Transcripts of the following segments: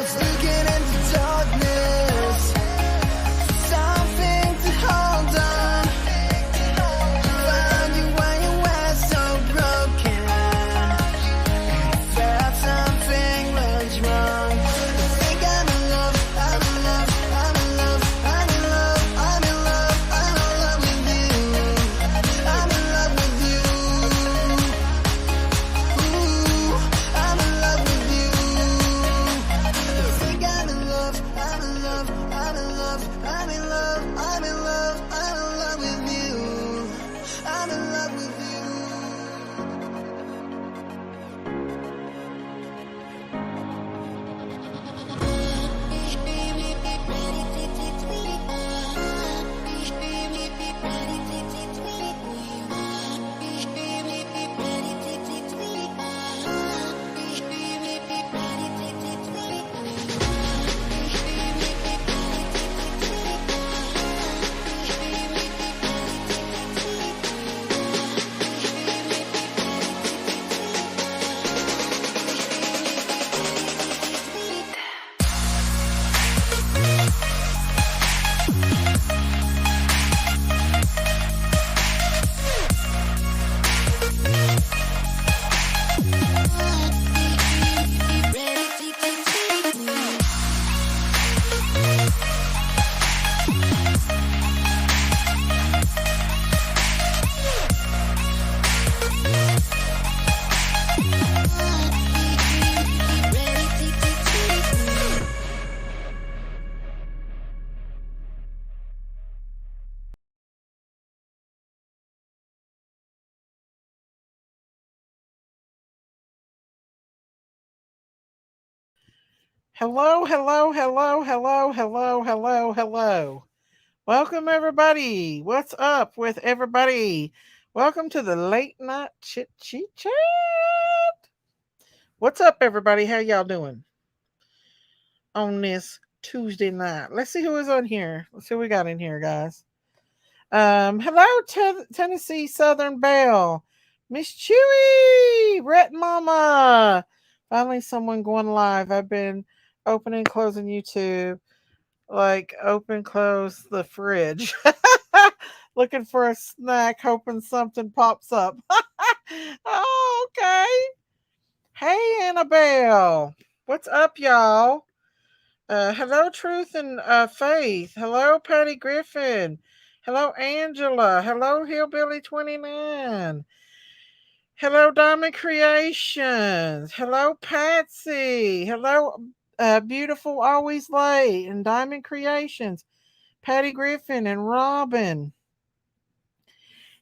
was looking into darkness, something to hold on. Found you when you were so broken, felt something was wrong. I think I'm in love, I'm in love, I'm in love, I'm in love, I'm in love, I'm in love with you. I'm in love with you. Ooh, I'm in love with you. I think I'm in love, I'm in love, I'm in love, I'm in love, I'm in love, I'm in love with you. I'm in love with you. Hello, hello, hello, hello, hello, hello, hello. Welcome, everybody. What's up with everybody? Welcome to the late night chit-chat. What's up, everybody? How y'all doing on this Tuesday night? Let's see who is on here. Let's see what we got in here, guys. Hello, Tennessee Southern Belle, Miss Chewy, Ret Mama. Finally, someone going live. I've been opening, closing YouTube, like open, close the fridge, looking for a snack, hoping something pops up. Oh, okay. Hey, Annabelle. What's up, y'all? Hello, Truth and Faith. Hello, Patty Griffin. Hello, Angela. Hello, Hillbilly 29. Hello, Diamond Creations. Hello, Patsy. Hello, Beautiful Always Late and Diamond Creations. Patty Griffin and Robin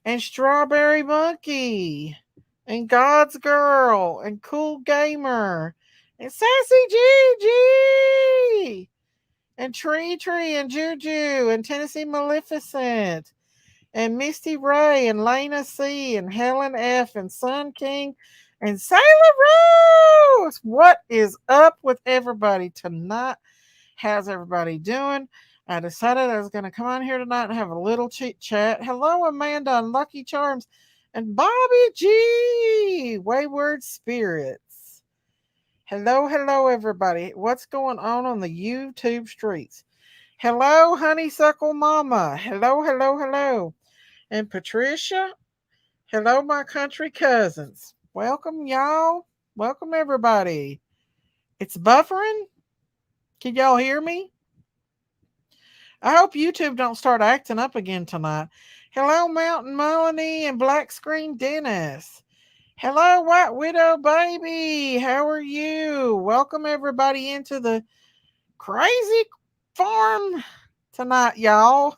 and Strawberry Monkey and God's Girl and Cool Gamer and Sassy Gigi and Tree and Juju and Tennessee Maleficent and Misty Ray and Lena C and Helen F and Sun King and Sailor Rose. What is up with everybody tonight? How's everybody doing? I decided I was going to come on here tonight and have a little chit chat. Hello, Amanda and Lucky Charms and Bobby G, Wayward Spirits. Hello, hello, everybody. What's going on the YouTube streets? Hello, Honeysuckle Mama. Hello, hello, hello. And Patricia. Hello, my country cousins. Welcome, y'all. Welcome, everybody. It's buffering. Can y'all hear me? I hope YouTube don't start acting up again tonight. Hello, Mountain Melanie and Black Screen Dennis. Hello, White Widow Baby. How are you? Welcome everybody into the crazy farm tonight, y'all.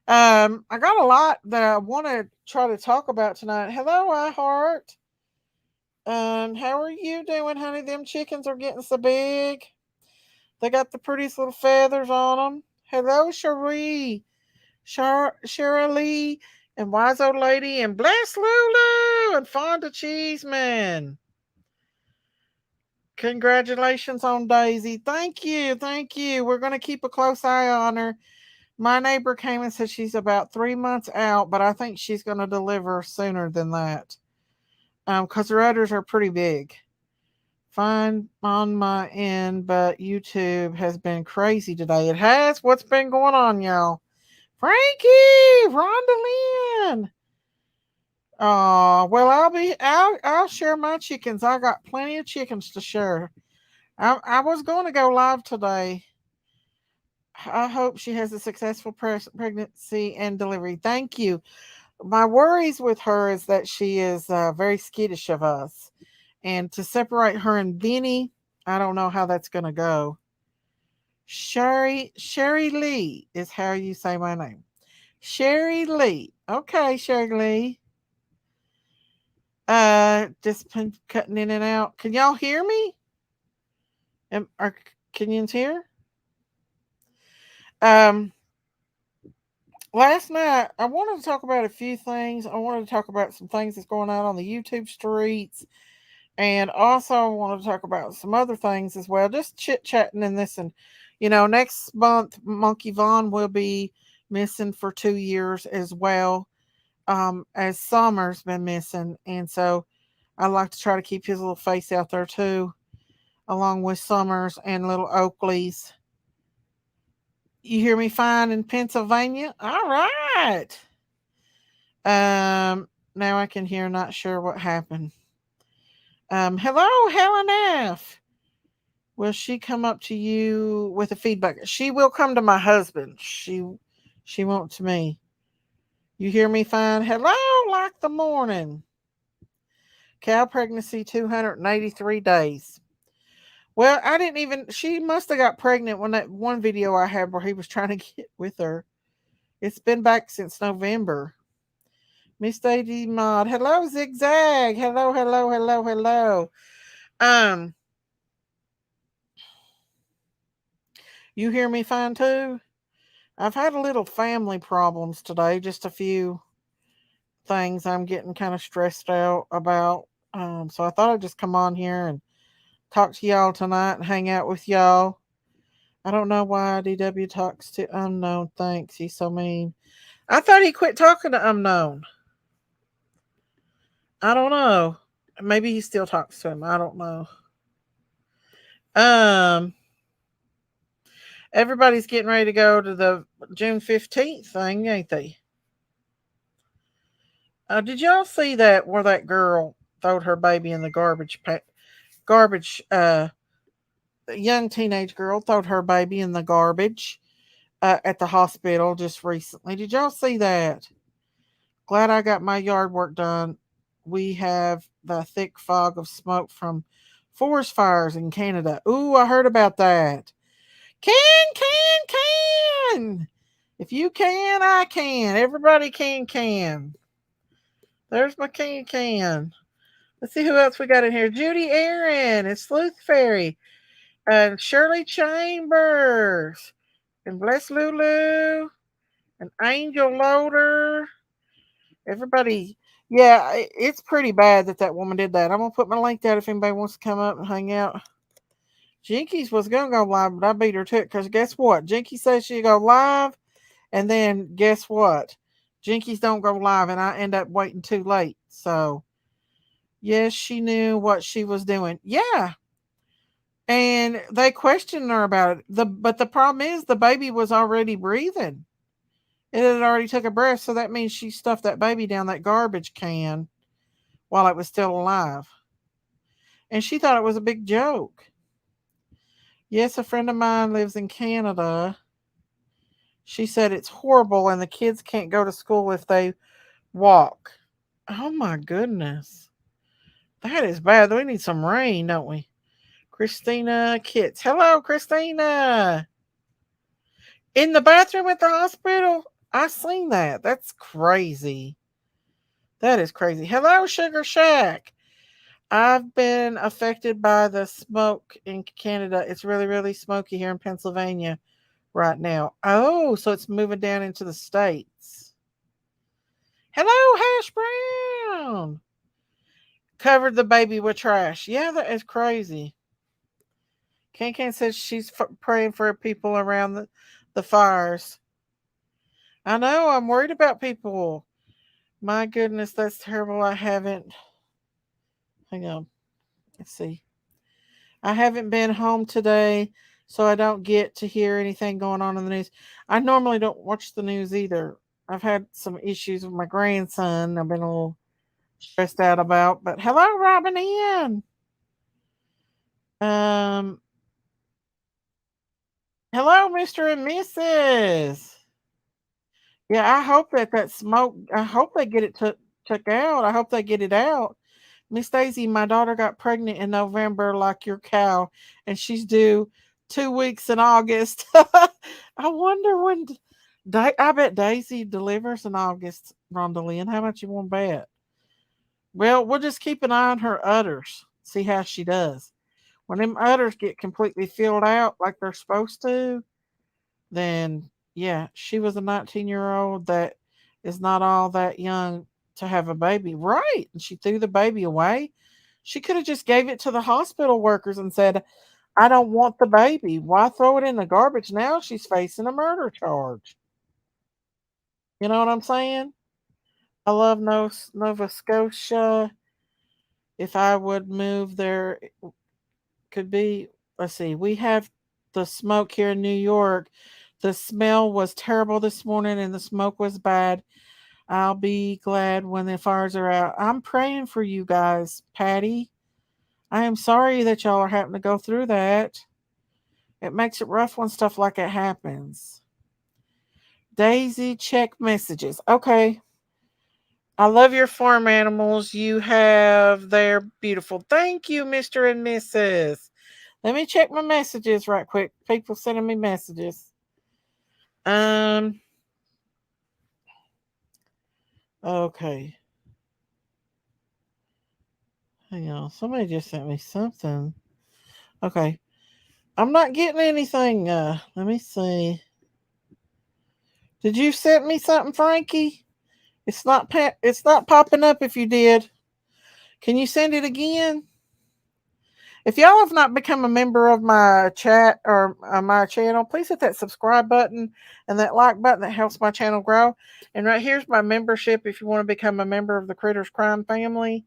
I got a lot that I want to try to talk about tonight. Hello, iHeart. How are you doing, honey? Them chickens are getting so big. They got the prettiest little feathers on them. Hello, Cherie, Shirley, and Wise Old Lady, and Bless Lulu, and Fonda Cheeseman. Congratulations on Daisy. Thank you. Thank you. We're going to keep a close eye on her. My neighbor came and said she's about 3 months out, but I think she's going to deliver sooner than that. Because her udders are pretty big Fine on my end, but YouTube has been crazy today. It has. What's been going on, y'all? Frankie, Rhonda Lynn. Oh, well, I'll share my chickens. I got plenty of chickens to share. I was going to go live today. I hope she has a successful pregnancy and delivery. Thank you. My worries with her is that she is very skittish of us, and to separate her and Benny, I don't know how that's going to go. Sherry Lee is how you say my name. Sherry Lee. Okay, Sherry Lee. Just been cutting in and out. Can y'all hear me? Are Kenyans here? Um, Last night I wanted to talk about a few things. I wanted to talk about some things that's going on the YouTube streets, and also I wanted to talk about some other things as well. Just chit chatting in this, and next month Monkey Vaughn will be missing for 2 years as well. As Summer's been missing, and so I like to try to keep his little face out there too, along with Summers and little Oakley's. You hear me fine in Pennsylvania? All right. Now I can hear. Not sure what happened. Hello, Helen F. Will she come up to you with a feedback? She will come to my husband. She won't to me. You hear me fine? Hello, like the morning. Cow pregnancy 283 days. Well, I didn't even. She must have got pregnant when that one video I had where he was trying to get with her. It's been back since November. Miss AD Mod. Hello, Zigzag. Hello, hello, hello, hello. Um, you hear me fine too? I've had a little family problems today, just a few things I'm getting kind of stressed out about. So I thought I'd just come on here and talk to y'all tonight and hang out with y'all. I don't know why DW talks to Unknown. Thanks. He's so mean. I thought he quit talking to Unknown. I don't know. Maybe he still talks to him. I don't know. Um, Everybody's getting ready to go to the June 15th thing, ain't they? Did y'all see that where that girl throwed her baby in the garbage? Young teenage girl throwed her baby in the garbage at the hospital just recently. Did y'all see that? Glad I got my yard work done. We have the thick fog of smoke from forest fires in Canada. Ooh, I heard about that. Can. If you can, I can. Everybody can. There's my can. Let's see who else we got in here. Judy Aaron and Sleuth Fairy and Shirley Chambers and Bless Lulu and Angel Loader. Everybody, yeah, it's pretty bad that woman did that. I'm gonna put my link down if anybody wants to come up and hang out. Jinkies was gonna go live, but I beat her to it because guess what? Jinky says she go live, and then guess what? Jinkies don't go live, and I end up waiting too late. So yes, she knew what she was doing. Yeah, and they questioned her about it. But the problem is the baby was already breathing. It had already took a breath, so that means she stuffed that baby down that garbage can while it was still alive. And she thought it was a big joke. Yes, a friend of mine lives in Canada. She said it's horrible and the kids can't go to school if they walk. Oh my goodness. That is bad. We need some rain, don't we? Christina Kitts. Hello, Christina. In the bathroom at the hospital? I seen that. That's crazy. That is crazy. Hello, Sugar Shack. I've been affected by the smoke in Canada. It's really, really smoky here in Pennsylvania right now. Oh, so it's moving down into the States. Hello, Hash Brown. Covered the baby with trash. Yeah, that is crazy. Can says she's praying for people around the fires. I know, I'm worried about people. My goodness, that's terrible. I haven't. Hang on. Let's see. I haven't been home today, so I don't get to hear anything going on in the news. I normally don't watch the news either. I've had some issues with my grandson. I've been a little stressed out about. But hello, Robin Ann. Um, hello, Mister and Mrs. Yeah, I hope that smoke. I hope they get it took out. I hope they get it out. Miss Daisy, my daughter got pregnant in November, like your cow, and she's due 2 weeks in August. I wonder when. I bet Daisy delivers in August. Rhonda Lynn, how much you want to bet? Well, we'll just keep an eye on her udders. See how she does. When them udders get completely filled out like they're supposed to, then yeah, she was a 19-year-old that is not all that young to have a baby. Right. And she threw the baby away. She could have just gave it to the hospital workers and said, I don't want the baby. Why throw it in the garbage? Now she's facing a murder charge. You know what I'm saying? I love Nova Scotia. If I would move there, it could be, let's see, we have the smoke here in New York. The smell was terrible this morning and the smoke was bad. I'll be glad when the fires are out. I'm praying for you guys, Patty. I am sorry that y'all are having to go through that. It makes it rough when stuff like that happens. Daisy, check messages. Okay. I love your farm animals you have. They're beautiful. Thank you, Mr. and Mrs. Let me check my messages right quick. People sending me messages. Um, okay. Hang on. Somebody just sent me something. Okay. I'm not getting anything. Let me see. Did you send me something, Frankie? It's not popping up if you did. Can you send it again? If y'all have not become a member of my chat or my channel, please hit that subscribe button and that like button that helps my channel grow. And right here's my membership if you want to become a member of the Critters Crime family.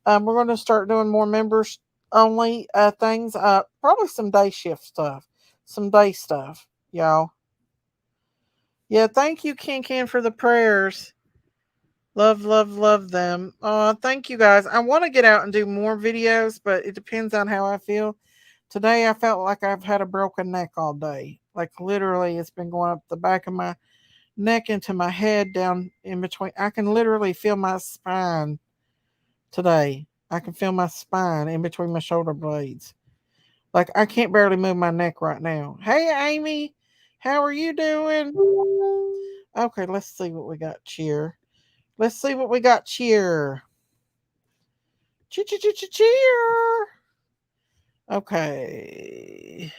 We're going to start doing more members only things. Probably some day shift stuff, some day stuff, y'all. Yeah, thank you, Ken, for the prayers. Love, love, love them. Thank you guys. I want to get out and do more videos, but it depends on how I feel. Today I felt like I've had a broken neck all day. Like literally it's been going up the back of my neck into my head down in between. I can literally feel my spine today. I can feel my spine in between my shoulder blades. Like I can't barely move my neck right now. Hey Amy, how are you doing? Okay, let's see what we got cheer. Let's see what we got cheer. Cheer. Okay.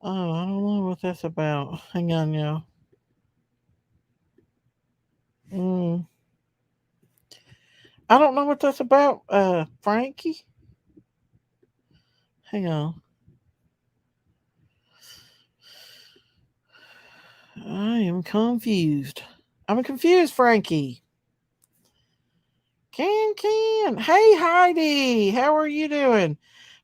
Oh, I don't know what that's about. Hang on, y'all. Mm, I don't know what that's about, Frankie. Hang on. I am confused. I'm confused, Frankie. Can. Hey, Heidi. How are you doing?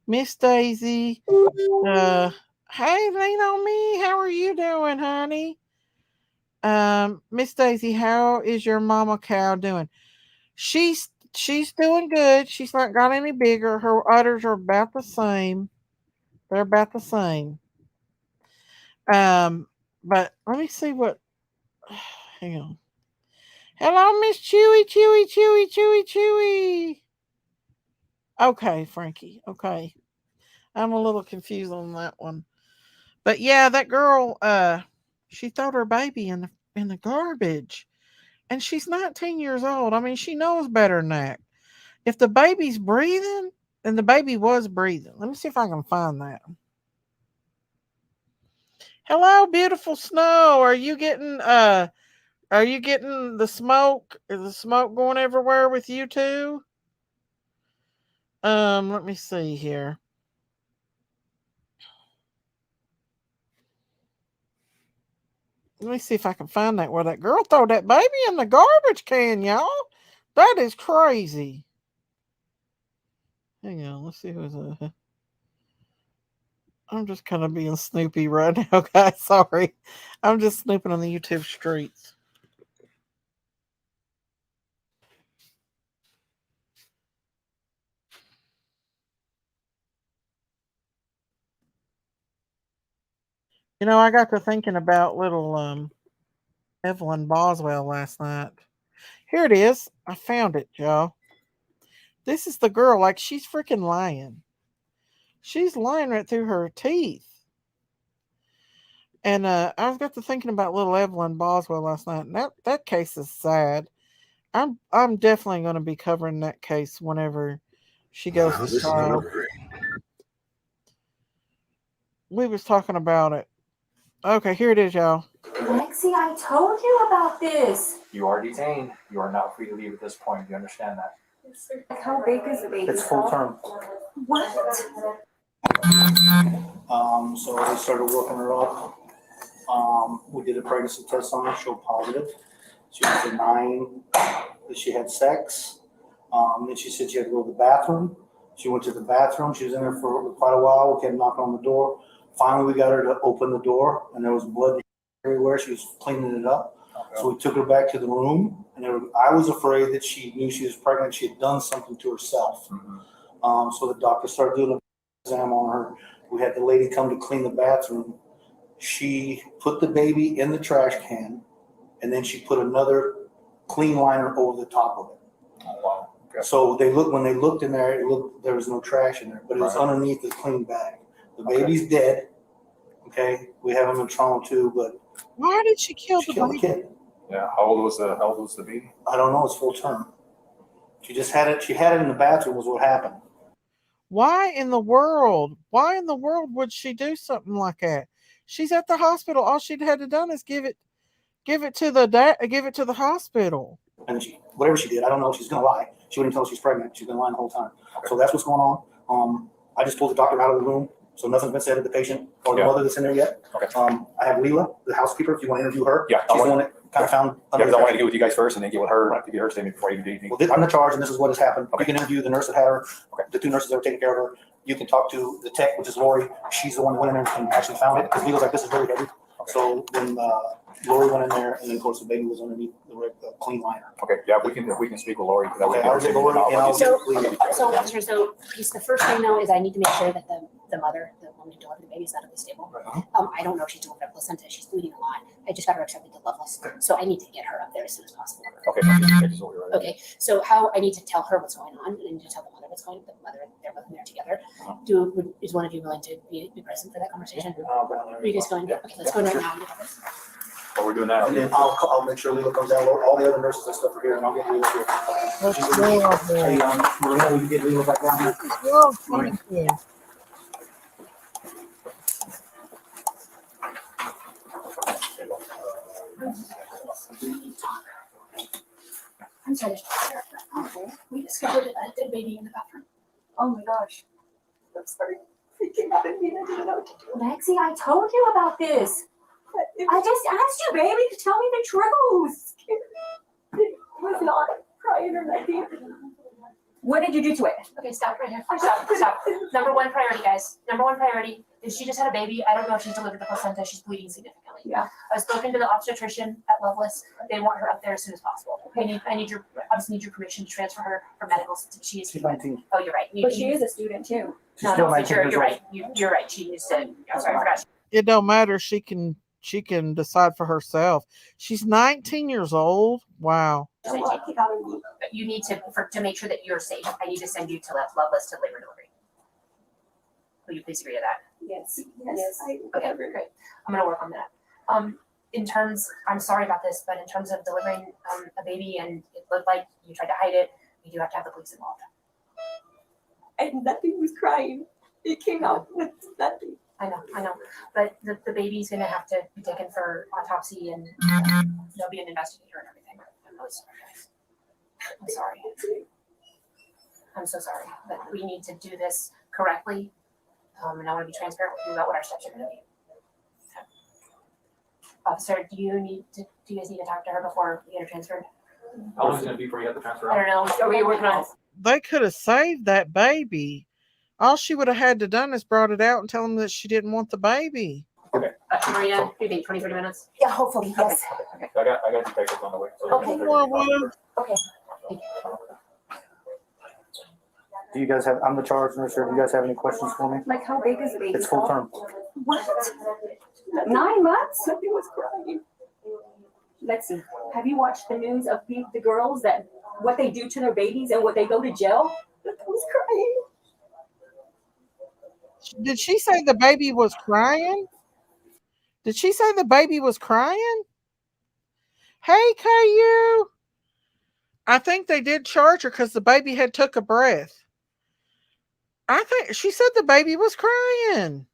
Miss Daisy. Uh, hey, lean on me. How are you doing, honey? Miss Daisy, how is your mama cow doing? She's doing good. She's not got any bigger. Her udders are about the same. They're about the same. Um, but let me see what. Hang on. Hello, Miss Chewy. Okay, Frankie. Okay, I'm a little confused on that one. But yeah, that girl. She threw her baby in the garbage, and she's 19 years old. I mean, she knows better than that. If the baby's breathing, and the baby was breathing. Let me see if I can find that. Hello, beautiful snow. Are you getting the smoke? Is the smoke going everywhere with you too? Let me see here. Let me see if I can find that where that girl threw that baby in the garbage can, y'all. That is crazy. Hang on, let's see who's I'm just kind of being snoopy right now, guys. Sorry. I'm just snooping on the YouTube streets. I got to thinking about little Evelyn Boswell last night. Here it is. I found it, y'all. This is the girl, like she's freaking lying. She's lying right through her teeth. And I got to thinking about little Evelyn Boswell last night, and that case is sad. I'm definitely going to be covering that case whenever she goes to trial. We was talking about it. Okay, here it is, y'all. Lexi, I told you about this. You are detained. You are not free to leave at this point. Do you understand that? Like, how big is the baby? It's full term. What? So they started working her up. We did a pregnancy test on her, showed positive. She was denying that she had sex. Then she said she had to go to the bathroom. She went to the bathroom. She was in there for quite a while. We kept knocking on the door. Finally, we got her to open the door, and there was blood everywhere. She was cleaning it up. Okay. So we took her back to the room, and I was afraid that she knew she was pregnant. She had done something to herself. Mm-hmm. So the doctor started doing an exam on her. We had the lady come to clean the bathroom. She put the baby in the trash can, and then she put another clean liner over the top of it. Oh, wow. Okay. So when they looked in there, there was no trash in there, but it was underneath the clean bag. The baby's dead. Okay, we have him in trauma too, but why did she kill the baby? Kid. Yeah, how old was the baby? I don't know. It's full term. She just had it. She had it in the bathroom. Was what happened. Why in the world? Why in the world would she do something like that? She's at the hospital. All she'd had to done is give it to the hospital. And whatever she did, I don't know if she's gonna lie. She wouldn't tell us she's pregnant. She's been lying the whole time. Okay. So that's what's going on. I just pulled the doctor out of the room, so nothing's been said to the patient or the mother that's in there yet. Okay. I have Leela, the housekeeper. If you want to interview her, yeah, she's the one that kind of found. Yeah, because I wanted to get with you guys first, and then get with her to get her statement before you do anything. Well, I'm the charge, and this is what has happened. Okay. You can interview the nurse that had her. Okay. The two nurses that were taking care of her. You can talk to the tech, which is Lori. She's the one that went in there and actually found it because Leela's like, this is very heavy. Okay. So when Lori went in there, and then of course the baby was underneath the clean liner. Okay, yeah, if we can speak with Lori. Okay, I'll get Lori. So the first thing though is I need to make sure that the mother, the woman who delivered the baby, is not at the stable. I don't know if she's delivered a placenta. She's bleeding a lot. I just got her accepted to Loveless, so I need to get her up there as soon as possible. Okay. Okay. So how I need to tell her what's going on, and I need to tell the mother what's going on. The mother, they're both in there together. Is one of you willing to be present for that conversation? Are you guys going? Yeah. Okay, let's go right now. Well, we're doing that. And then I'll make sure Leela comes down. All the other nurses and stuff are here, and I'll get Leela here. Hey, Marina, will you get Leela back down here? I'm sorry. We discovered a dead baby in the bathroom. Oh my gosh. I'm sorry. It came out of me. I didn't know what to do. Lexi, I told you about this. I just asked you, baby, to tell me the truth. It was not crying or nothing. What did you do to it? Okay, stop right here. Stop. Number one priority, guys. Number one priority is she just had a baby. I don't know if she's delivered the placenta. She's bleeding significantly. Yeah. I've spoken to the obstetrician at Loveless. They want her up there as soon as possible. I need your permission to transfer her for medical. She's 19. Oh, you're right. But she is a student too. She's still 19 years you're old. right. You're right. She needs to. I'm sorry, I forgot. It don't matter. She can decide for herself. She's 19 years old. Wow. So what? He got me. But you need to make sure that you're safe. I need to send you to Loveless to labor delivery. Will you please agree to that? Yes. Okay, great. I'm gonna work on that. I'm sorry about this, but in terms of delivering a baby and it looked like you tried to hide it, you do have to have the police involved. And nothing was crying. It came out with nothing. I know. But the baby's gonna have to be taken for autopsy and there'll be an investigator and everything. I'm really sorry, guys. I'm sorry. I'm so sorry. But we need to do this correctly. And I want to be transparent with you about what our steps are gonna be. Officer, do you guys need to talk to her before we get her transferred? How long is it gonna be before you have to transfer I out? don't know. Are we working on? They could have saved that baby. All she would have had to done is brought it out and tell them that she didn't want the baby. Maria, do you think 20, 30 minutes? Yeah, hopefully, yes. I got detectives on the way. So Okay. Okay. Do you guys have, I'm the charge nurse here. Do you guys have any questions for me? Like, how big is the baby? It's full term. What? 9 months? Somebody was crying. Let's see. Have you watched the news of the girls that what they do to their babies and what they go to jail? I was crying. Did she say the baby was crying? Did she say the baby was crying? Hey, KU. I think they did charge her because the baby had took a breath. I think she said the baby was crying.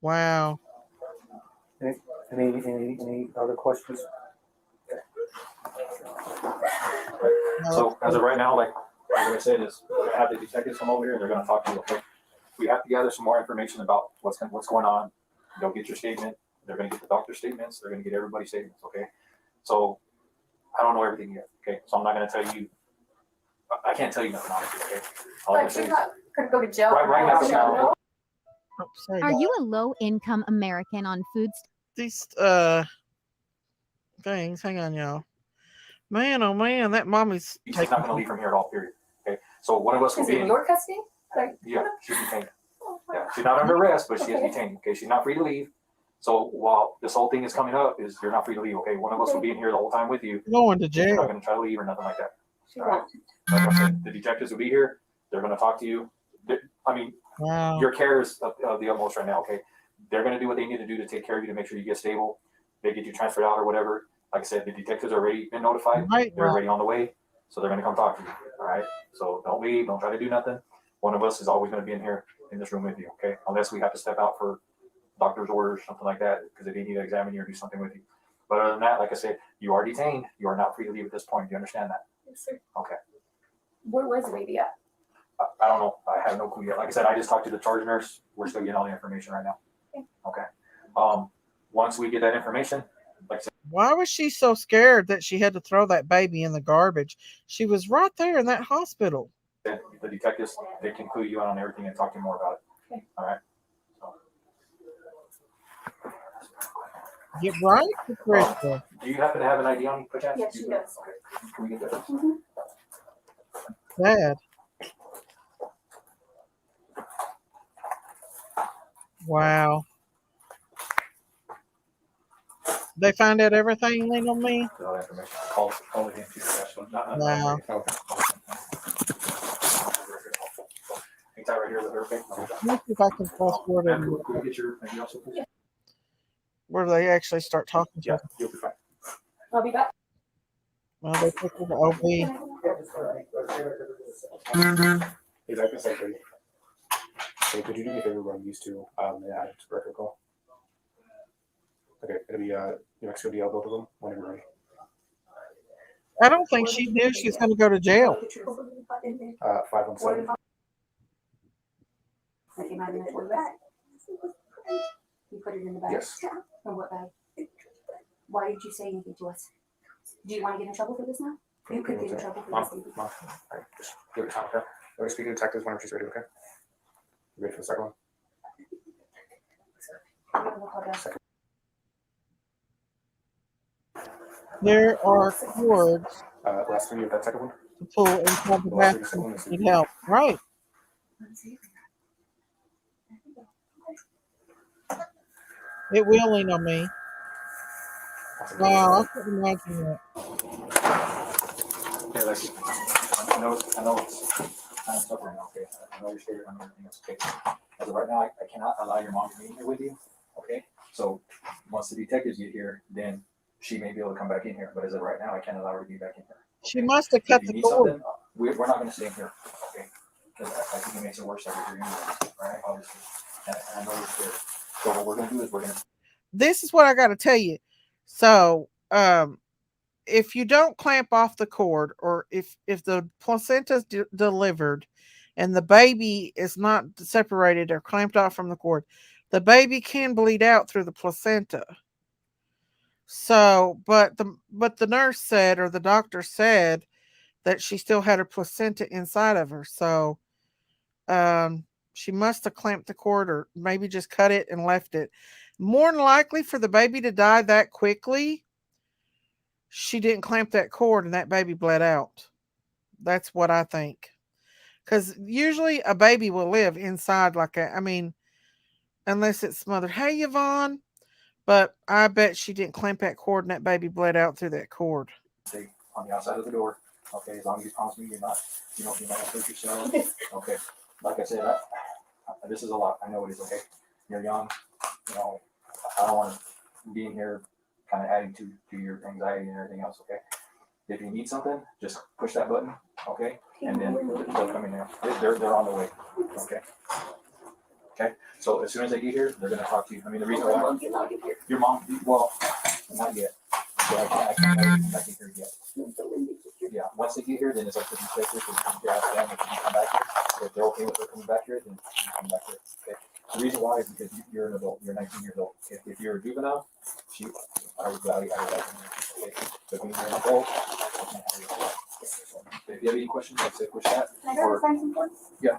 Wow. Any other questions? So as of right now, like I said, is we're gonna have the detectives come over here and they're gonna talk to you. Okay, we have to gather some more information about what's going on. They'll get your statement. They're gonna get the doctor's statements. They're gonna get everybody's statements. Okay, so I don't know everything yet. Okay, so I'm not gonna tell you. I can't tell you nothing honestly. Okay, all I can Like, say she's is not gonna go to jail. right now. Oh, sorry, Are guys. you a low-income American on food These things. Hang on, y'all. Man, oh man, that mommy's She's not gonna leave from here at all. Period. Okay, so one of us will Is be it in your custody? Like, Yeah, she's detained. Yeah, she's not under arrest, but she is detained. Okay, she's not free to leave. So while this whole thing is coming up, is you're not free to leave. Okay, one of us will be in here the whole time with you. going to You're not jail. gonna try to leave or nothing like that. She All right. won't. Like I said, the detectives will be here. They're gonna talk to you. I mean, Wow. your care is of the utmost right now. Okay, they're gonna do what they need to do to take care of you to make sure you get stable. They get you transferred out or whatever. Like I said, the detectives are already been notified. Right, They're right. already on the way, so they're gonna come talk to you. All right. So don't leave. Don't try to do nothing. One of us is always gonna be in here in this room with you. Okay, unless we have to step out for doctor's orders, something like that, because they need to examine you or do something with you. But other than that, like I said, you are detained. You are not free to leave at this point. Do you understand that? Yes, sir. Okay. Where was the baby at? I don't know. I have no clue yet. Like I said, I just talked to the charge nurse. We're still getting all the information right now. Okay. Once we get that information, like I said, Why was she so scared that she had to throw that baby in the garbage? She was right there in that hospital. the detectives, they can clue you in on everything and talk to you more about it. Okay. All right. Get right, Patricia. Do you happen to have an ID on you, perchance? Yes, she does. Can we get that? Sad. Wow. They find out everything lean on me. All that information. Call it in to your special. Wow. Okay. Hang tight right here with her. Okay. Let me see if I can fast forward And it could we get your ID also, please? where they actually start talking to Yeah, her. you'll be fine. I'll be back. Well, they took her to OB. Exactly, secretary. Hey, could you do me a favor when I'm used to yeah, record call? Okay, it'll be New Mexico DL, both of them, whenever you're ready. I don't think she knew she was going to go to jail. 517. Okay, my name is what bag? You put it in the bag? Yes. In what bag? Why did you say anything to us? Do you want to get in trouble for this now? You could get in trouble for Mom, this. Mom, all right, just give it time, okay? Let me speak to the detectives whenever she's ready, okay? You ready for the second one? We'll call back. There are cords Last three of that second one? to pull inside the The last three of the second bathroom. one is Need help. Right. It will lean on me. Wow, I couldn't imagine that. Okay, Lexi. I know it's kind of tough right now, okay? I know you're scared and everything else, okay? As of right now, I cannot allow your mom to be in here with you, okay? So once the detectives get here, then she may be able to come back in here, but as of right now, I can't allow her to be back in here. She must have cut If you the need cord. something, we're not gonna stay in here, okay? Because I think it makes it worse over here, all right, obviously. And I know you're scared. So what we're gonna do is we're gonna This is what I got to tell you. So, if you don't clamp off the cord, or if the placenta is delivered and the baby is not separated or clamped off from the cord, the baby can bleed out through the placenta. So, but the nurse said, or the doctor said, that she still had her placenta inside of her. So, she must have clamped the cord, or maybe just cut it and left it. More than likely, for the baby to die that quickly, she didn't clamp that cord and that baby bled out. That's what I think. Because usually a baby will live inside like a, I mean, unless it's smothered. Hey, Yvonne. But I bet she didn't clamp that cord and that baby bled out through that cord. Stay on the outside of the door. Okay, as long as you promise me you're not gonna hurt yourself. Okay, like I said, this is a lot. I know it is. Okay, you're young. You know, I don't want to be in here kind of adding to your anxiety and everything else. Okay, if you need something, just push that button. Okay, and then they'll come in there. They're on the way. Okay. Okay, so as soon as they get here, they're gonna talk to you. I mean, the reason why your mom, well, not yet. So I can't hear yet. Yeah, once they get here, then it's up to the inspectors to ask them if you come back here. If they're okay with her coming back here, then you come back here. Okay. The reason why is because you're an adult. You're 19 years old. If you're a juvenile, I would value that. Okay. But when you're an adult, I can't have you. If you have any questions, like say push that. Can I go sign some forms? Yeah.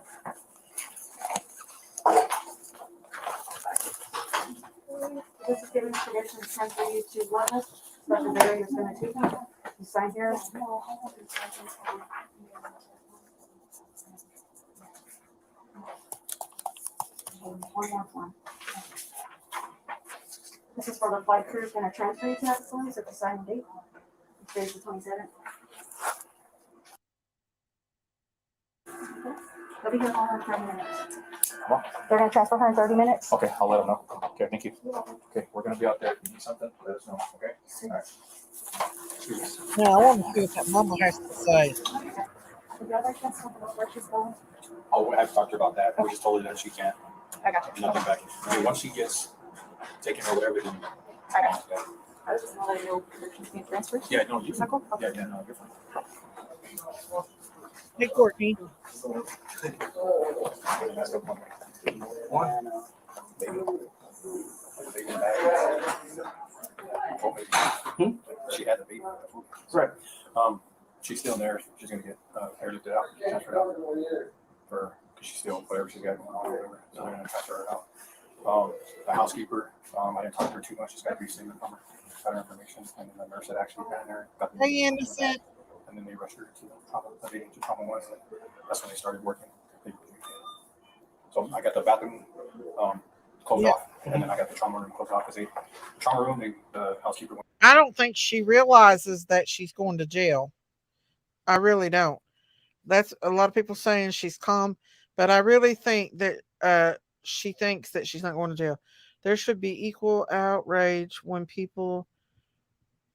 This is giving permission to send for you to witness, but the barrier is going to take them. You sign here. One more form. This is for the flight crew. Going to transfer you to that facility, so to sign the date. Today's the 27th. They'll be here all in 30 minutes. They're going to transfer her in 30 minutes. Okay, I'll let them know. Okay, thank you. Okay, we're gonna be out there. If you need something, let us know. Okay. All right. Now, I want to see what that mama has to say. Would you like to ask something about where she's going? Oh, I've talked to her about that. We just told her that she can't. I got you. Nothing back. I mean, once she gets taken or whatever, then. I got you. I was just going to let you know that she's being transferred. Yeah, no, you. Is that cool? Yeah, no, you're fine. Hey, Courtney. She had the baby. Right. She's still in there. She's gonna get hair lifted out, transferred out for because she's still whatever she's got going on, whatever. So we're gonna transfer her out. The housekeeper, I didn't talk to her too much. Just got a brief statement from her, got her information, and then the nurse had actually been there, got the Hey, Anderson. and then they rushed her to trauma one. That's when they started working. So I got the bathroom closed off, and then I got the trauma room closed off because the trauma room, the housekeeper went. I don't think she realizes that she's going to jail. I really don't. That's a lot of people saying she's calm, but I really think that she thinks that she's not going to jail. There should be equal outrage when people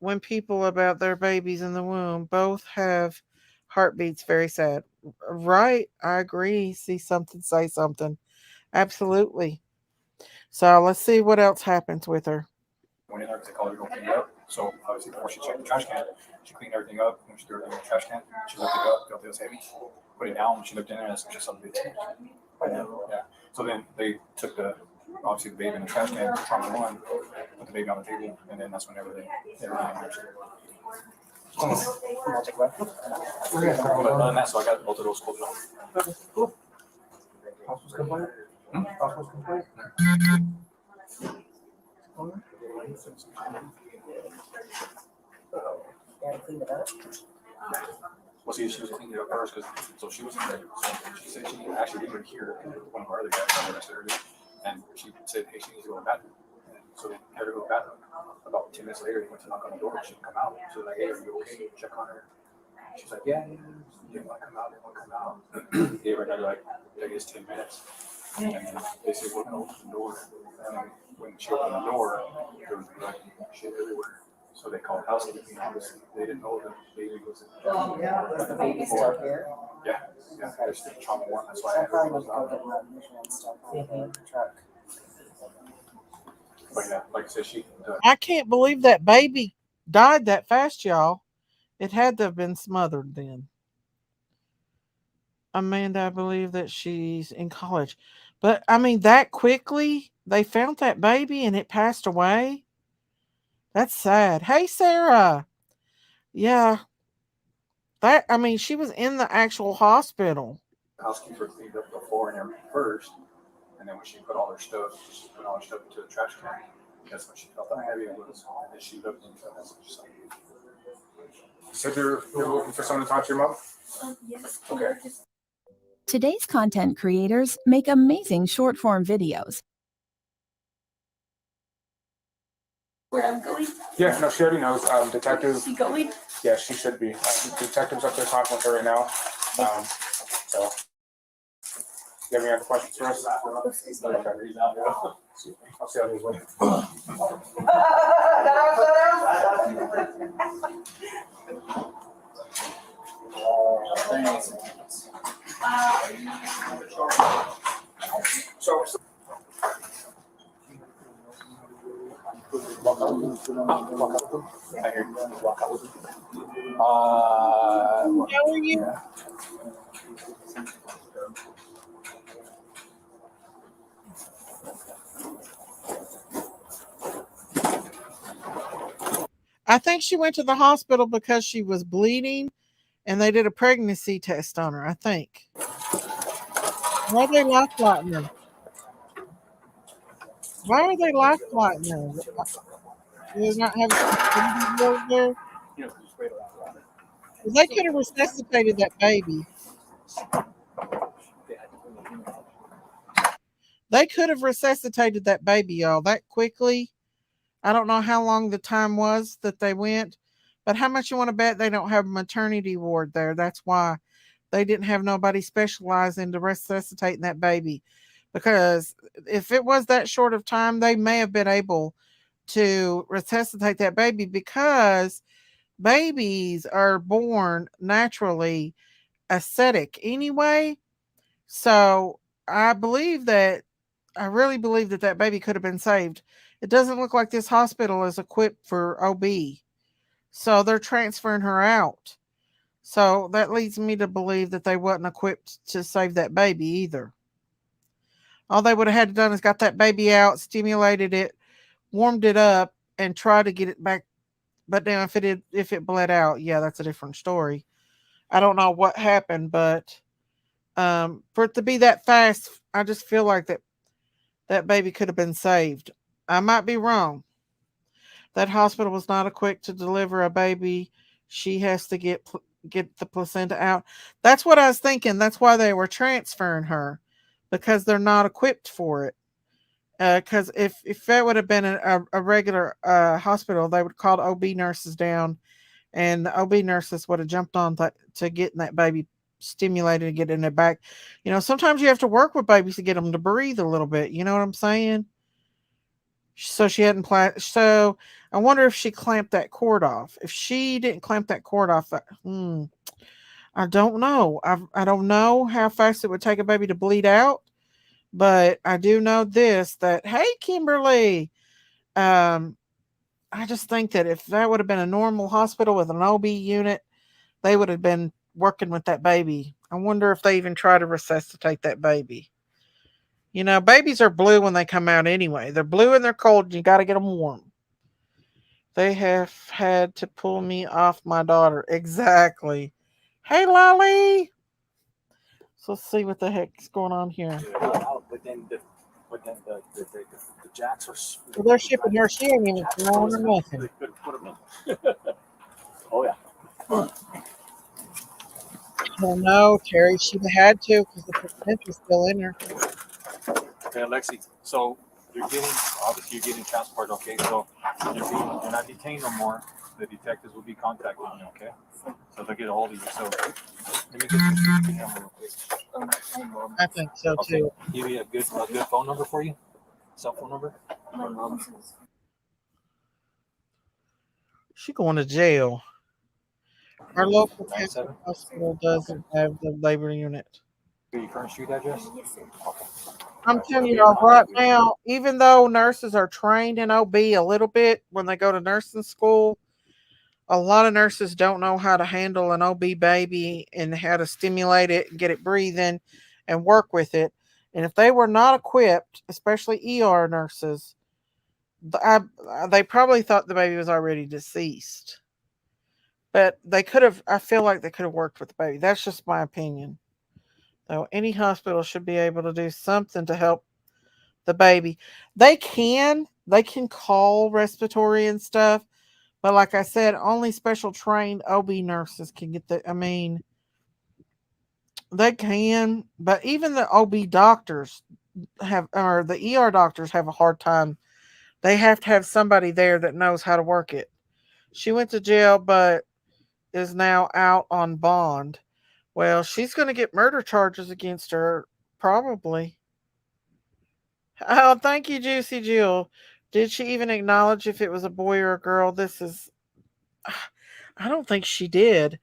about their babies in the womb both have heartbeats. Very sad. Right? I agree. See something, say something. Absolutely. So let's see what else happens with her. Went in there because they called her to go clean it up. So obviously before she checked the trash can, she cleaned everything up. When she threw everything in the trash can, she looked it up, felt it was heavy, put it down. When she looked in there, it's just something big. Yeah. So then they took obviously the baby in the trash can, trauma one, put the baby on the table, and then that's when everything understood. But other than that, so I got both of those closed off. Cool. Hospital's complaint? Hospital's complaint? Well, see, she was cleaning it up first because so she wasn't there. So she said she actually didn't hear one of our other guys arrested her, and she said, "Hey, she needs to go to the bathroom." And so they had her go to the bathroom. About 10 minutes later, he went to knock on the door, and she didn't come out. So like, "Hey, are you okay?" Check on her. She's like, "Yeah, didn't want to come out. Didn't want to come out." Gave her another like, I guess 10 minutes, and then they said, "We're gonna open the door." And when she opened the door, there was like shit everywhere. So they called housekeeping. Obviously, they didn't know the baby was in The baby's still here. Yeah, there's the trauma one. That's why I had Probably her need to closed go out. get blood measurement and stuff on the truck. But yeah, like I said, I can't believe that baby died that fast, y'all. It had to have been smothered then. Amanda, I believe that she's in college. But I mean, that quickly, they found that baby and it passed away. That's sad. Hey, Sarah. Yeah, that, I mean, she was in the actual hospital. Housekeeper cleaned up the floor and everything first, and then when she put all her stuff, she put all her stuff into the trash can. That's when she felt how heavy it was, and she looked into it. That's what she said. So you're looking for someone to talk to your mom? Yes. Okay. Today's content creators make amazing short form videos. Where I'm going? Yeah, no, she already knows. Detective. Is she going? Yeah, she should be. Detective's up there talking with her right now. So, you have any other questions for us? Okay. I'll see how he's waiting. So, I hear you. How are you? I think she went to the hospital because she was bleeding and they did a pregnancy test on her, I think. Why are they life flighting her? Why are they life flighting her? Do they not have a ward there? Well, they could have resuscitated that baby. They could have resuscitated that baby, y'all, that quickly. I don't know how long the time was that they went, but how much you want to bet they don't have a maternity ward there? That's why they didn't have nobody specializing to resuscitating that baby. Because if it was that short of time, they may have been able to resuscitate that baby, because babies are born naturally acidic anyway. So I really believe that that baby could have been saved. It doesn't look like this hospital is equipped for OB. So they're transferring her out. So that leads me to believe that they wasn't equipped to save that baby either. All they would have had to done is got that baby out, stimulated it, warmed it up, and try to get it back. But now if it bled out, yeah, that's a different story. I don't know what happened, but for it to be that fast, I just feel like that baby could have been saved. I might be wrong. That hospital was not equipped to deliver a baby. She has to get the placenta out. That's what I was thinking. That's why they were transferring her, because they're not equipped for it. Because if that would have been a regular hospital, they would call the OB nurses down, and the OB nurses would have jumped on to getting that baby stimulated and get in their back. You know, sometimes you have to work with babies to get them to breathe a little bit. You know what I'm saying? So she hadn't so I wonder if she clamped that cord off. If she didn't clamp that cord off, I don't know. I don't know how fast it would take a baby to bleed out, but I do know this, that, hey, Kimberly, I just think that if that would have been a normal hospital with an OB unit, they would have been working with that baby. I wonder if they even try to resuscitate that baby. You know, babies are blue when they come out anyway. They're blue and they're cold, and you got to get them warm. They have had to pull me off my daughter. Exactly. Hey, Lolly. So let's see what the heck's going on here. But then the jacks are. Well, they're shipping her. She ain't even throwing or nothing. They could put them in. Oh yeah. Well, no, Terry, she'd have had to, because the placenta's still in her. Okay, Alexi. So you're getting transport. Okay, so you're not detained no more. The detectives will be contacting you. Okay, so they'll get a hold of you. So let me get your number real quick. I think so Okay, too. give me a good phone number for you. Cell phone number. She's going to jail. Our local 97? hospital doesn't have the labor unit. Your current street address? Yes, sir. Okay. I'm telling you all right now, even though nurses are trained in OB a little bit when they go to nursing school, a lot of nurses don't know how to handle an OB baby and how to stimulate it and get it breathing and work with it. And if they were not equipped, especially ER nurses, they probably thought the baby was already deceased. But they could have, I feel like they could have worked with the baby. That's just my opinion. Though any hospital should be able to do something to help the baby. They can call respiratory and stuff, but like I said, only special trained OB nurses can get the. I mean, they can, but even the OB doctors or the ER doctors have a hard time. They have to have somebody there that knows how to work it. She went to jail, but is now out on bond. Well, she's going to get murder charges against her, probably. Oh, thank you, Juicy Jill. Did she even acknowledge if it was a boy or a girl? This is. I don't think she did.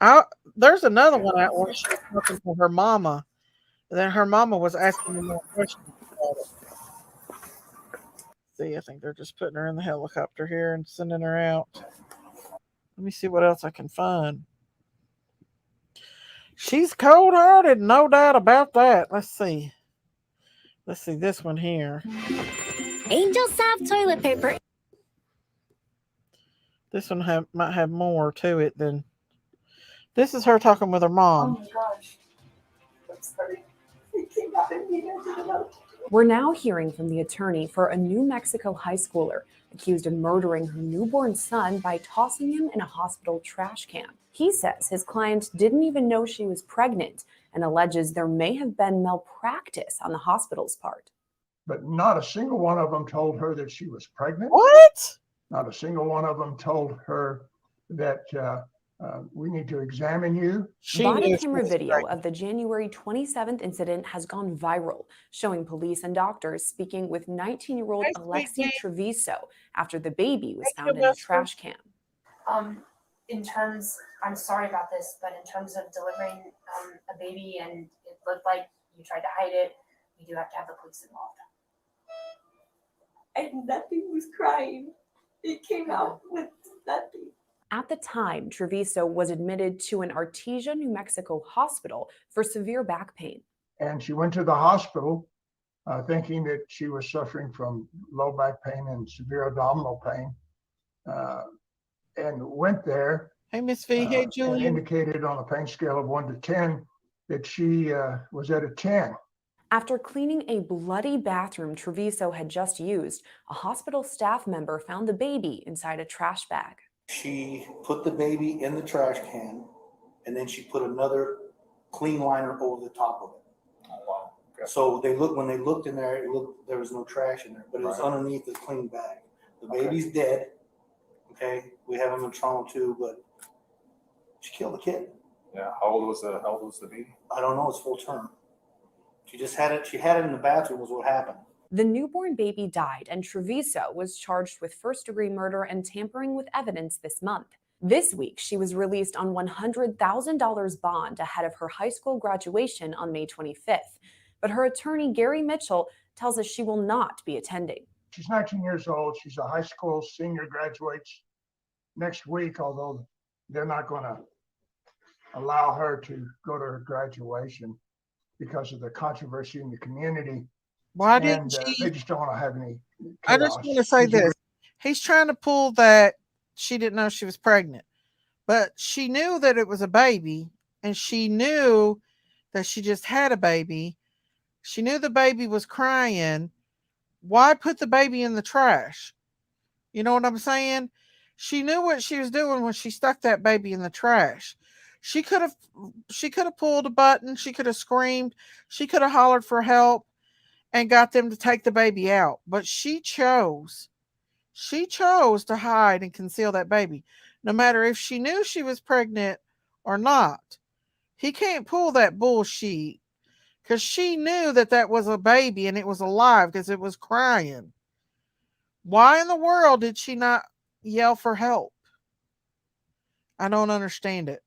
I, there's another one out where she was talking to her mama. And then her mama was asking her more questions about it. See, I think they're just putting her in the helicopter here and sending her out. Let me see what else I can find. She's cold hearted, no doubt about that. Let's see. Let's see this one here. Angel Soft toilet paper. This one might have more to it than. This is her talking with her mom. Oh my gosh. I'm sorry. It came out in me. I didn't know. We're now hearing from the attorney for a New Mexico high schooler accused of murdering her newborn son by tossing him in a hospital trash can. He says his client didn't even know she was pregnant and alleges there may have been malpractice on the hospital's part. But not a single one of them told her that she was pregnant. What? Not a single one of them told her that we need to examine you. Body camera video of the January 27th incident has gone viral, showing police and doctors speaking with 19-year-old Alexia Treviso after the baby was found in a trash can. In terms, I'm sorry about this, but in terms of delivering a baby and it looked like you tried to hide it, we do have to have the police involved. And nothing was crying. It came out with nothing. At the time, Treviso was admitted to an Artesia, New Mexico hospital for severe back pain. And she went to the hospital thinking that she was suffering from low back pain and severe abdominal pain, and went there. Hey, Miss V. Hey, Julie. And indicated on a pain scale of 1 to 10 that she was at a 10. After cleaning a bloody bathroom Treviso had just used, a hospital staff member found the baby inside a trash bag. She put the baby in the trash can, and then she put another clean liner over the top of it. Oh, wow. Okay. So when they looked in there, there was no trash in there, but it was underneath the clean bag. The baby's dead. Okay, we have him in trauma too, but she killed the kid. Yeah. How old was the baby? I don't know. It's full term. She just had it. She had it in the bathroom. Was what happened. The newborn baby died, and Treviso was charged with first-degree murder and tampering with evidence this month. This week, she was released on $100,000 bond ahead of her high school graduation on May 25th. But her attorney, Gary Mitchell, tells us she will not be attending. She's 19 years old. She's a high school senior, graduates next week, although they're not going to allow her to go to her graduation because of the controversy in the community. Why didn't she? They just don't want to have any chaos. I just want to say this. He's trying to pull that she didn't know she was pregnant, but she knew that it was a baby, and she knew that she just had a baby. She knew the baby was crying. Why put the baby in the trash? You know what I'm saying? She knew what she was doing when she stuck that baby in the trash. She could have pulled a button. She could have screamed. She could have hollered for help and got them to take the baby out. But she chose to hide and conceal that baby, no matter if she knew she was pregnant or not. He can't pull that bullshit because she knew that was a baby and it was alive because it was crying. Why in the world did she not yell for help? I don't understand it.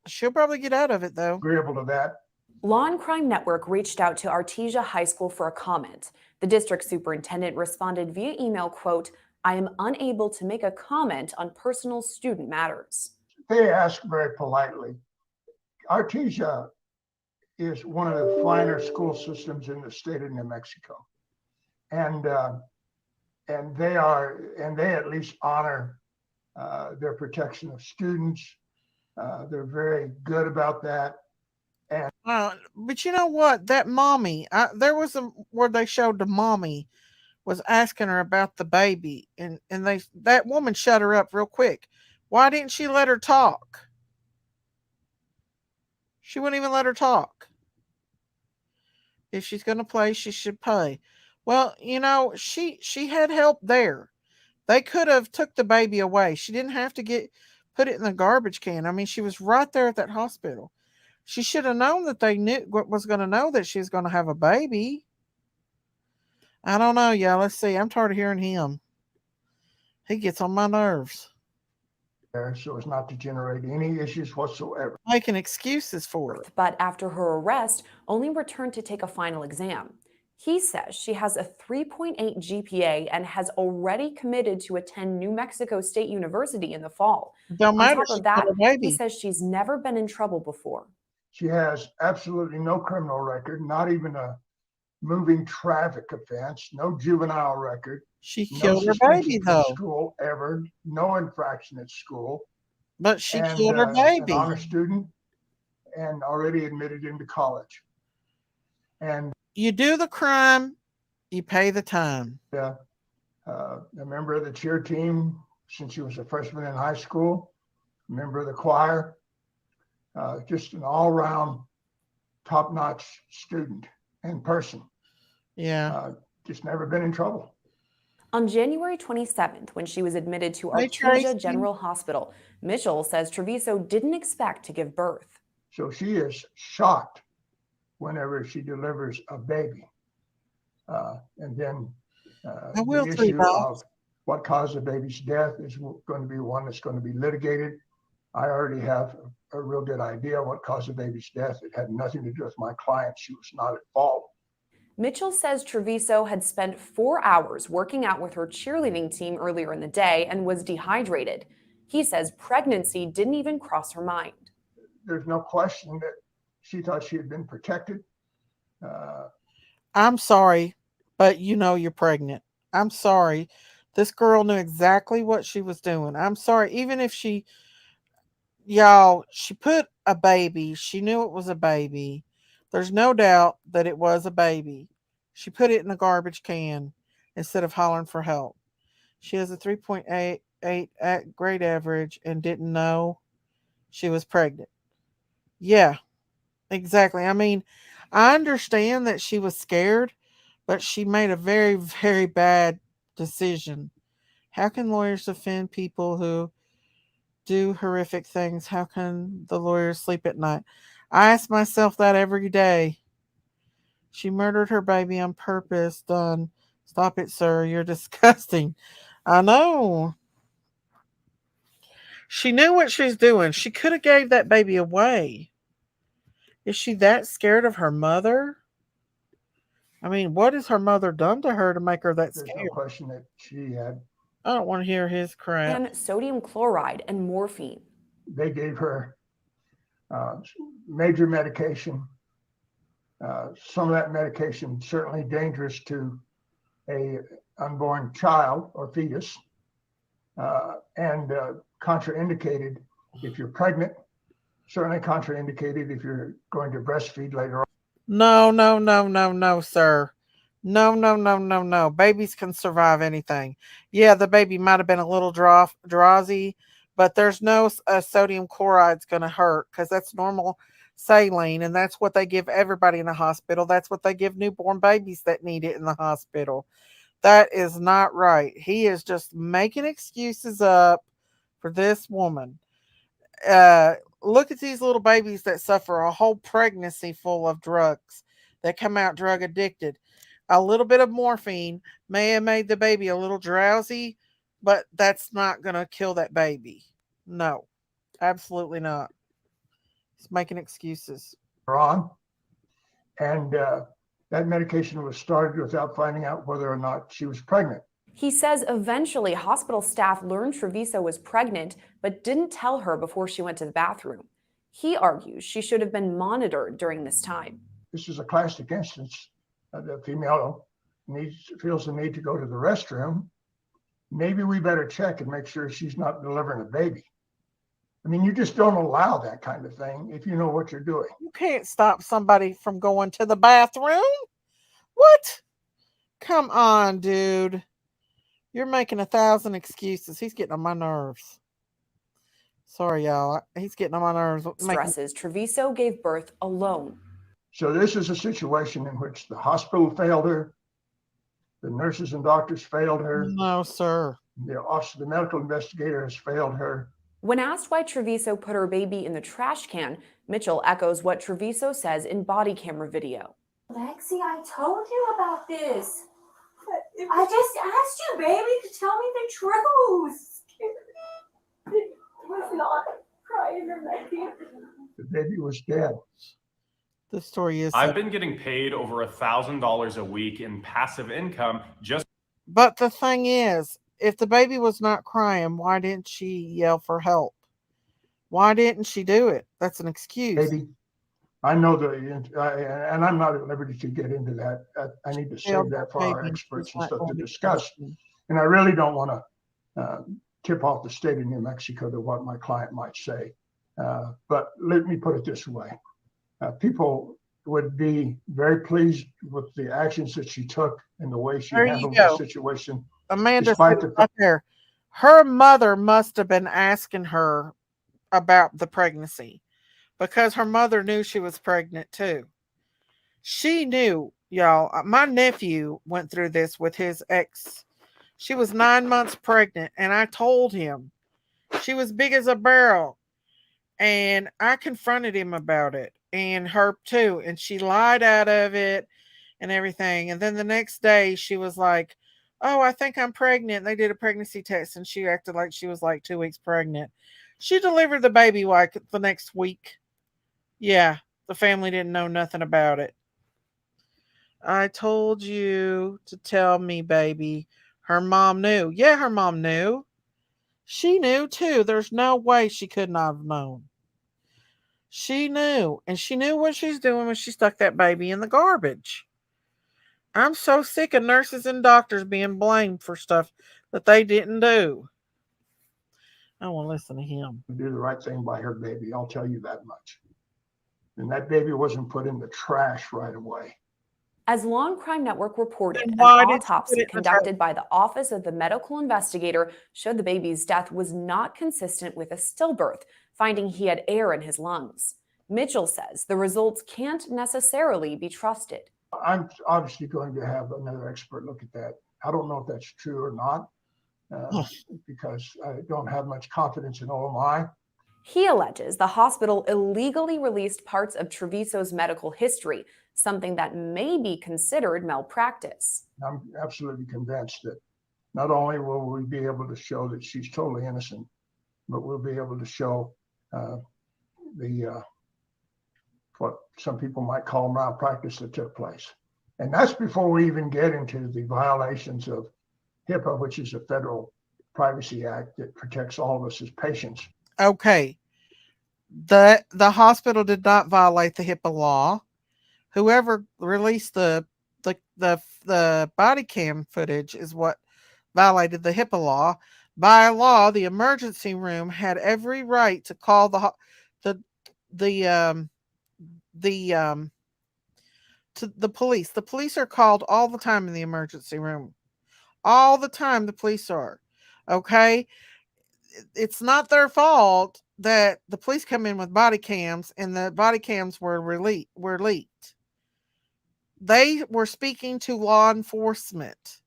She'll probably get out of it, though. Agreeable to that. Law and Crime Network reached out to Artesia High School for a comment. The district superintendent responded via email, quote, "I am unable to make a comment on personal student matters." They asked very politely, Artesia is one of the finer school systems in the state of New Mexico. And they at least honor their protection of students. They're very good about that. But you know what? That mommy, there was where they showed the mommy was asking her about the baby, and that woman shut her up real quick. Why didn't she let her talk? She wouldn't even let her talk. If she's going to play, she should pay. Well, she had help there. They could have took the baby away. She didn't have to put it in the garbage can. I mean, she was right there at that hospital. She should have known that they was going to know that she was going to have a baby. I don't know, y'all. Let's see. I'm tired of hearing him. He gets on my nerves. So as not to generate any issues whatsoever. Making excuses for it. But after her arrest, only returned to take a final exam. He says she has a 3.8 GPA and has already committed to attend New Mexico State University in the fall. Don't matter. On top of that, he says she's never been in trouble before. She has absolutely no criminal record, not even a moving traffic offense, no juvenile record. She killed her baby, though. School ever, no infraction at school. But she killed her baby. An honor student and already admitted into college. And you do the crime, you pay the time. A member of the cheer team since she was a freshman in high school, a member of the choir, just an all-round top-notch student and person. Yeah. Just never been in trouble. On January 27th, when she was admitted to Artesia General Hospital, Mitchell says Treviso didn't expect to give birth. So she is shocked whenever she delivers a baby. And then the issue of what caused the baby's death is going to be one that's going to be litigated. I already have a real good idea what caused the baby's death. It had nothing to do with my client. She was not at fault. Mitchell says Treviso had spent 4 hours working out with her cheerleading team earlier in the day and was dehydrated. He says pregnancy didn't even cross her mind. There's no question that she thought she had been protected. I'm sorry, but you're pregnant. I'm sorry. This girl knew exactly what she was doing. I'm sorry. Even if she put a baby, she knew it was a baby. There's no doubt that it was a baby. She put it in a garbage can instead of hollering for help. She has a 3.88 grade average and didn't know she was pregnant. Yeah, exactly. I mean, I understand that she was scared, but she made a very, very bad decision. How can lawyers defend people who do horrific things? How can the lawyers sleep at night? I ask myself that every day. She murdered her baby on purpose. Done. Stop it, sir. You're disgusting. I know. She knew what she's doing. She could have gave that baby away. Is she that scared of her mother? I mean, what has her mother done to her to make her that scared? There's no question that she had. I don't want to hear his crap. And sodium chloride and morphine. They gave her major medication. Some of that medication certainly dangerous to a unborn child or fetus, and contraindicated if you're pregnant. Certainly contraindicated if you're going to breastfeed later on. No, sir. No. Babies can survive anything. Yeah, the baby might have been a little drowsy, but there's no sodium chloride's going to hurt because that's normal saline, and that's what they give everybody in the hospital. That's what they give newborn babies that need it in the hospital. That is not right. He is just making excuses up for this woman. Look at these little babies that suffer a whole pregnancy full of drugs that come out drug addicted. A little bit of morphine may have made the baby a little drowsy, but that's not going to kill that baby. No, absolutely not. He's making excuses. And that medication was started without finding out whether or not she was pregnant. He says eventually hospital staff learned Treviso was pregnant, but didn't tell her before she went to the bathroom. He argues she should have been monitored during this time. This is a classic instance. The female feels the need to go to the restroom. Maybe we better check and make sure she's not delivering a baby. I mean, you just don't allow that kind of thing if you know what you're doing. You can't stop somebody from going to the bathroom. What? Come on, dude. You're making 1,000 excuses. He's getting on my nerves. Sorry, y'all. He's getting on my nerves. Stresses Treviso gave birth alone. So this is a situation in which the hospital failed her, the nurses and doctors failed her. No, sir. The office of the medical investigator has failed her. When asked why Treviso put her baby in the trash can, Mitchell echoes what Treviso says in body camera video. Lexi, I told you about this. I just asked you, baby, to tell me the truth. It was not crying or making. The baby was dead. The story is. I've been getting paid over $1,000 a week in passive income just. But the thing is, if the baby was not crying, why didn't she yell for help? Why didn't she do it? That's an excuse. Baby, I know and I'm not at liberty to get into that. I need to save that for our experts and stuff to discuss. And I really don't want to tip off the state of New Mexico to what my client might say. But let me put it this way. People would be very pleased with the actions that she took and the way she handled the situation. Amanda said right there, her mother must have been asking her about the pregnancy because her mother knew she was pregnant too. She knew, y'all. My nephew went through this with his ex. She was 9 months pregnant, and I told him she was big as a barrel, and I confronted him about it, and her too, and she lied out of it and everything. And then the next day she was like, oh, I think I'm pregnant. They did a pregnancy test and she acted like she was like 2 weeks pregnant. She delivered the baby like the next week. Yeah, the family didn't know nothing about it. I told you to tell me, baby. Her mom knew. Yeah, her mom knew. She knew too. There's no way she could not have known. She knew. And she knew what she's doing when she stuck that baby in the garbage. I'm so sick of nurses and doctors being blamed for stuff that they didn't do. I want to listen to him. Do the right thing by her baby. I'll tell you that much. And that baby wasn't put in the trash right away. As Law and Crime Network reported, an autopsy conducted by the Office of the Medical Investigator showed the baby's death was not consistent with a stillbirth, finding he had air in his lungs. Mitchell says the results can't necessarily be trusted. I'm obviously going to have another expert look at that. I don't know if that's true or not, because I don't have much confidence in OMI. He alleges the hospital illegally released parts of Treviso's medical history, something that may be considered malpractice. I'm absolutely convinced that not only will we be able to show that she's totally innocent, but we'll be able to show what some people might call malpractice that took place. And that's before we even get into the violations of HIPAA, which is a federal privacy act that protects all of us as patients. Okay. The hospital did not violate the HIPAA law. Whoever released the body cam footage is what violated the HIPAA law. By law, the emergency room had every right to call the police. The police are called all the time in the emergency room. All the time the police are. Okay? It's not their fault that the police come in with body cams and the body cams were leaked. They were speaking to law enforcement.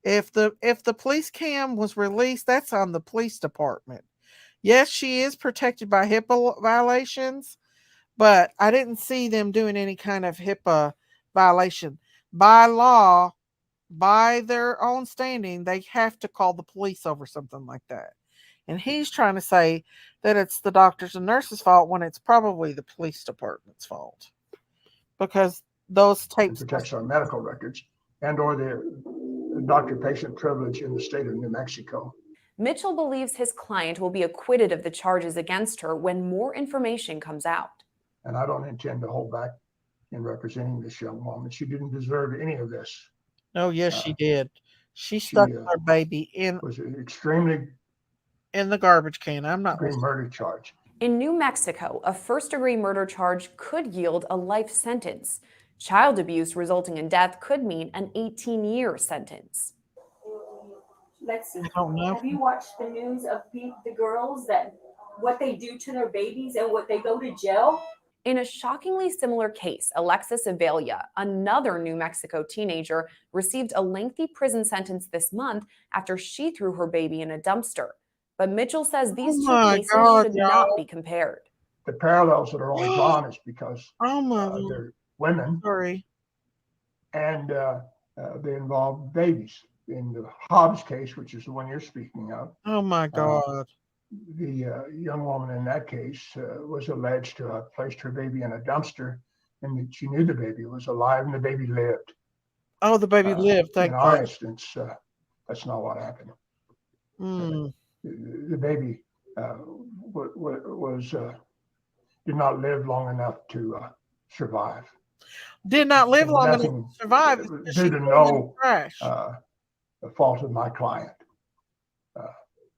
If the police cam was released, that's on the police department. Yes, she is protected by HIPAA violations, but I didn't see them doing any kind of HIPAA violation. By law, by their own standing, they have to call the police over something like that. And he's trying to say that it's the doctors and nurses' fault when it's probably the police department's fault. Because those tapes protects our medical records and or the doctor-patient privilege in the state of New Mexico. Mitchell believes his client will be acquitted of the charges against her when more information comes out. And I don't intend to hold back in representing this young woman. She didn't deserve any of this. Oh, yes, she did. She stuck her baby was extremely in the garbage can. I'm not listening. Murder charge. In New Mexico, a first-degree murder charge could yield a life sentence. Child abuse resulting in death could mean an 18-year sentence. Let's see. I don't know. Have you watched the news of the girls that what they do to their babies and what they go to jail? In a shockingly similar case, Alexis Avelia, another New Mexico teenager, received a lengthy prison sentence this month after she threw her baby in a dumpster. But Mitchell says these two cases should not be compared. The parallels that are only drawn is because they're women. Sorry. And they involve babies. In the Hobbs case, which is the one you're speaking of. Oh my God. The young woman in that case was alleged to have placed her baby in a dumpster and that she knew the baby was alive and the baby lived. Oh, the baby lived. In our instance, that's not what happened. The baby did not live long enough to survive. Did not live long enough to survive. Due to no the fault of my client.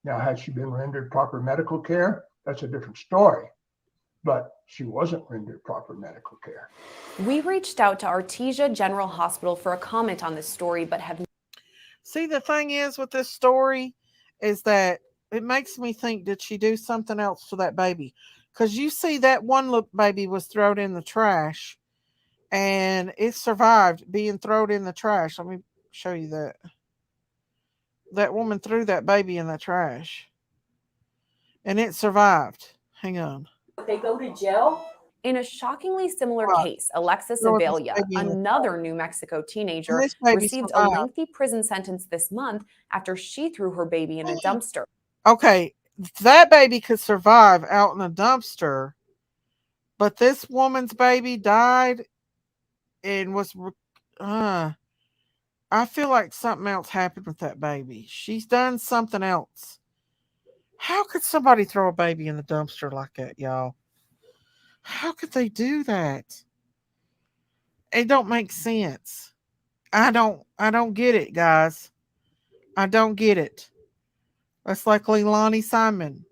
Now, had she been rendered proper medical care, that's a different story. But she wasn't rendered proper medical care. We reached out to Artesia General Hospital for a comment on this story, but have. See, the thing is with this story is that it makes me think, did she do something else to that baby? Because you see that one baby was thrown in the trash and it survived being thrown in the trash. Let me show you that. That woman threw that baby in the trash and it survived. Hang on. They go to jail? In a shockingly similar case, Alexis Avelia, another New Mexico teenager, received a lengthy prison sentence this month after she threw her baby in a dumpster. Okay, that baby could survive out in a dumpster, but this woman's baby died and was... I feel like something else happened with that baby. She's done something else. How could somebody throw a baby in the dumpster like that, y'all? How could they do that? It don't make sense. I don't get it, guys. I don't get it. That's like Leilani Simon.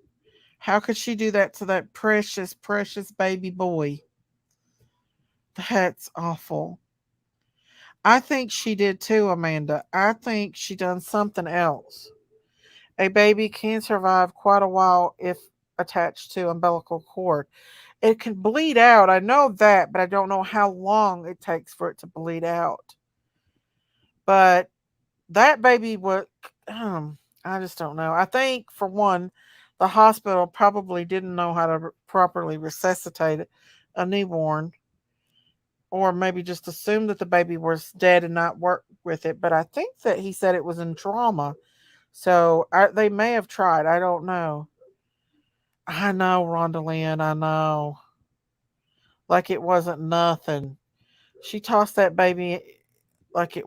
How could she do that to that precious, precious baby boy? That's awful. I think she did too, Amanda. I think she done something else. A baby can survive quite a while if attached to umbilical cord. It can bleed out. I know that, but I don't know how long it takes for it to bleed out. But that baby was, I just don't know. I think, for one, the hospital probably didn't know how to properly resuscitate a newborn. Or maybe just assumed that the baby was dead and not work with it. But I think that he said it was in trauma. So they may have tried. I don't know. I know, Rhonda Lynn. I know. Like it wasn't nothing. She tossed that baby like it...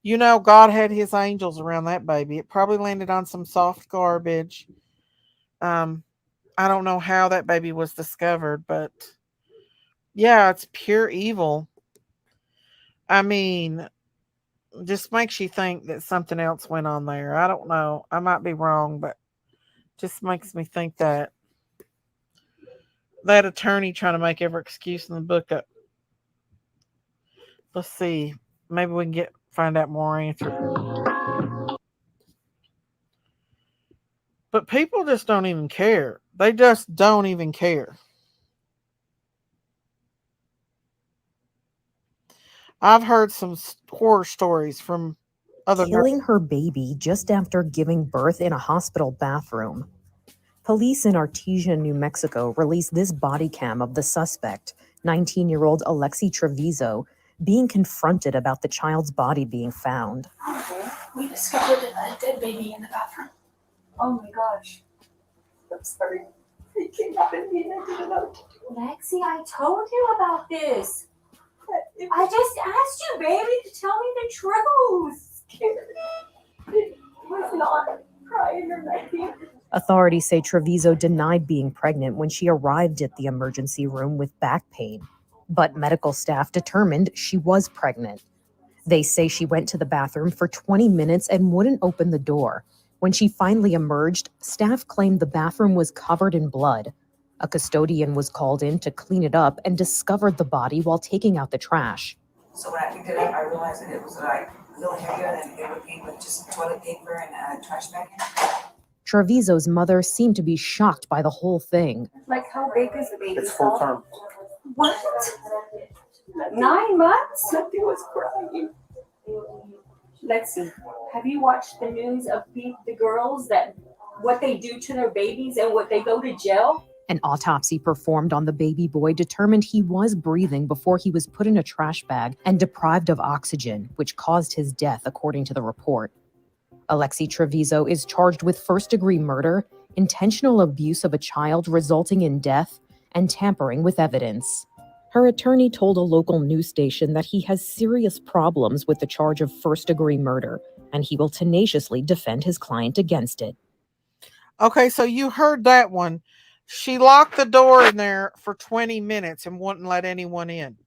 You know, God had his angels around that baby. It probably landed on some soft garbage. I don't know how that baby was discovered, but... yeah, it's pure evil. I mean, just makes you think that something else went on there. I don't know. I might be wrong, but just makes me think that attorney trying to make every excuse in the book up. Let's see. Maybe we can find out more answers. But people just don't even care. They just don't even care. I've heard some horror stories from other killing her baby just after giving birth in a hospital bathroom. Police in Artesia, New Mexico released this body cam of the suspect, 19-year-old Alexi Treviso, being confronted about the child's body being found. We discovered a dead baby in the bathroom. Oh my gosh. I'm sorry. It came out in me and I didn't know what to do. Lexi, I told you about this. I just asked you, baby, to tell me the truth. It was not. Authorities say Treviso denied being pregnant when she arrived at the emergency room with back pain, but medical staff determined she was pregnant. They say she went to the bathroom for 20 minutes and wouldn't open the door. When she finally emerged, staff claimed the bathroom was covered in blood. A custodian was called in to clean it up and discovered the body while taking out the trash. So when I picked it up, I realized that it was like a little heavier than it would be with just toilet paper and a trash bag. Treviso's mother seemed to be shocked by the whole thing. Like, how big is the baby? It's full term. What? 9 months? It was crying. Let's see. Have you watched the news of the girls that what they do to their babies and what they go to jail? An autopsy performed on the baby boy determined he was breathing before he was put in a trash bag and deprived of oxygen, which caused his death, according to the report. Alexi Treviso is charged with first-degree murder, intentional abuse of a child resulting in death, and tampering with evidence. Her attorney told a local news station that he has serious problems with the charge of first-degree murder, and he will tenaciously defend his client against it. Okay, so you heard that one. She locked the door in there for 20 minutes and wouldn't let anyone in.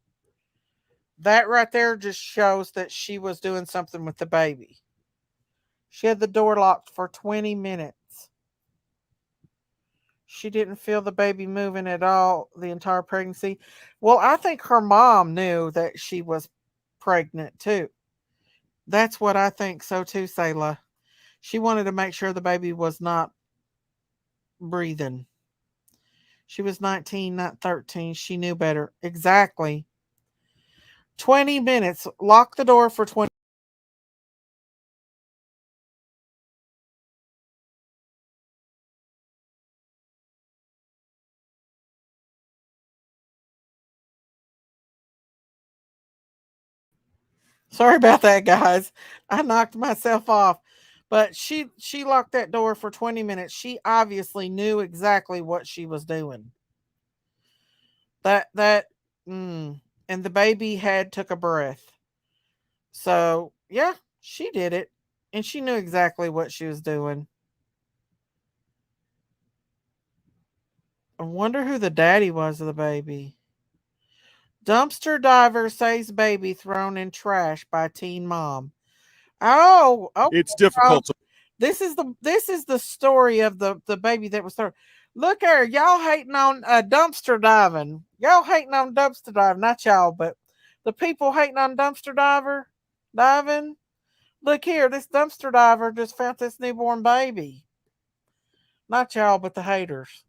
That right there just shows that she was doing something with the baby. She had the door locked for 20 minutes. She didn't feel the baby moving at all the entire pregnancy. Well, I think her mom knew that she was pregnant too. That's what I think so too, Selah. She wanted to make sure the baby was not breathing. She was 19, not 13. She knew better. Exactly. 20 minutes. Lock the door for 20. Sorry about that, guys. I knocked myself off. But she locked that door for 20 minutes. She obviously knew exactly what she was doing. And the baby took a breath. So, yeah, she did it. And she knew exactly what she was doing. I wonder who the daddy was of the baby. Dumpster diver saves baby thrown in trash by teen mom. Oh, It's difficult to this is the story of the baby that was thrown. Look here, y'all hating on dumpster diving. Y'all hating on dumpster diving, not y'all, but the people hating on dumpster diving. Look here, this dumpster diver just found this newborn baby. Not y'all, but the haters.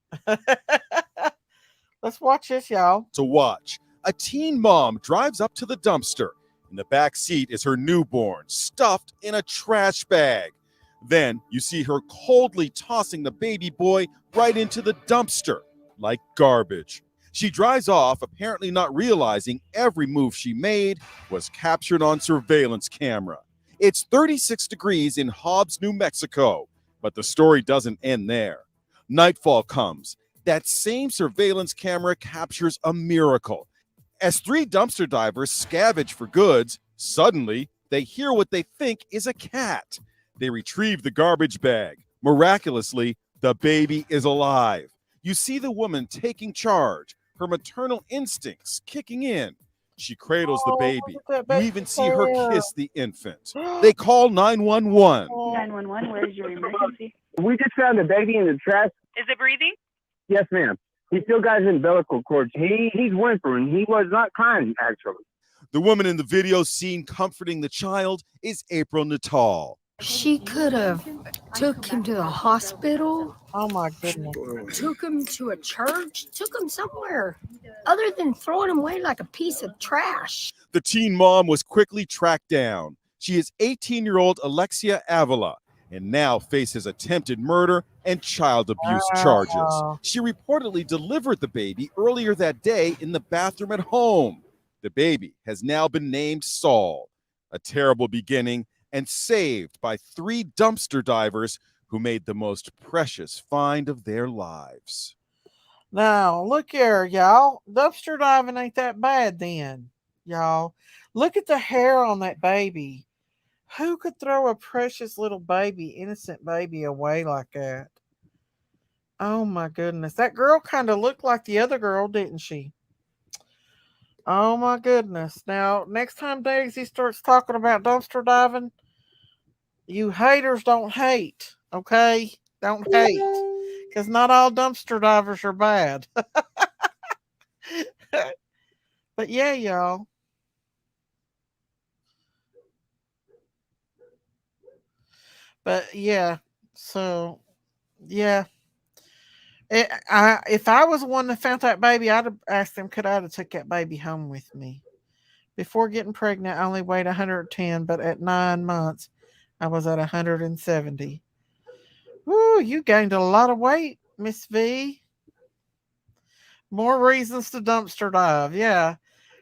Let's watch this, y'all. watch. A teen mom drives up to the dumpster. In the back seat is her newborn, stuffed in a trash bag. Then you see her coldly tossing the baby boy right into the dumpster like garbage. She drives off, apparently not realizing every move she made was captured on surveillance camera. It's 36 degrees in Hobbs, New Mexico, but the story doesn't end there. Nightfall comes. That same surveillance camera captures a miracle. As 3 dumpster divers scavenge for goods, suddenly they hear what they think is a cat. They retrieve the garbage bag. Miraculously, the baby is alive. You see the woman taking charge, her maternal instincts kicking in. She cradles the baby. You even see her kiss the infant. They call 911. 911, where's your emergency? We just found a baby in the trash. Is it breathing? Yes, ma'am. He still got his umbilical cord. He's whimpering. He was not crying, actually. The woman in the video seen comforting the child is April Natal. She could have took him to the hospital. Oh my goodness. Took him to a church. Took him somewhere other than throwing him away like a piece of trash. The teen mom was quickly tracked down. She is 18-year-old Alexia Avila and now faces attempted murder and child abuse charges. She reportedly delivered the baby earlier that day in the bathroom at home. The baby has now been named Saul. A terrible beginning and saved by 3 dumpster divers who made the most precious find of their lives. Now, look here, y'all. Dumpster diving ain't that bad then, y'all. Look at the hair on that baby. Who could throw a precious little baby, innocent baby, away like that? Oh my goodness. That girl kind of looked like the other girl, didn't she? Oh my goodness. Now, next time Daisy starts talking about dumpster diving, you haters don't hate, okay? Don't hate. Because not all dumpster divers are bad. But yeah, y'all. But yeah, so yeah. If I was the one that found that baby, I'd have asked them, could I have took that baby home with me? Before getting pregnant, I only weighed 110, but at 9 months, I was at 170. Woo, you gained a lot of weight, Miss V. More reasons to dumpster dive, yeah.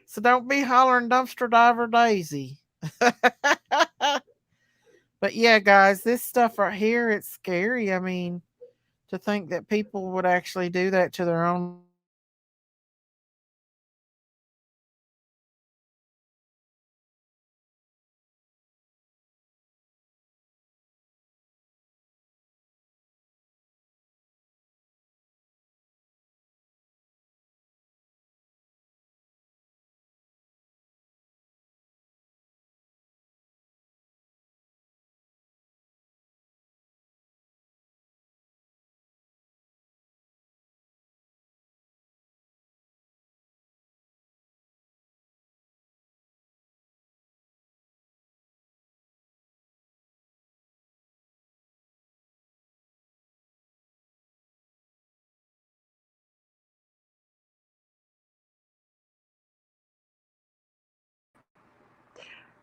So don't be hollering dumpster diver Daisy. But yeah, guys, this stuff right here, it's scary. I mean, to think that people would actually do that to their own.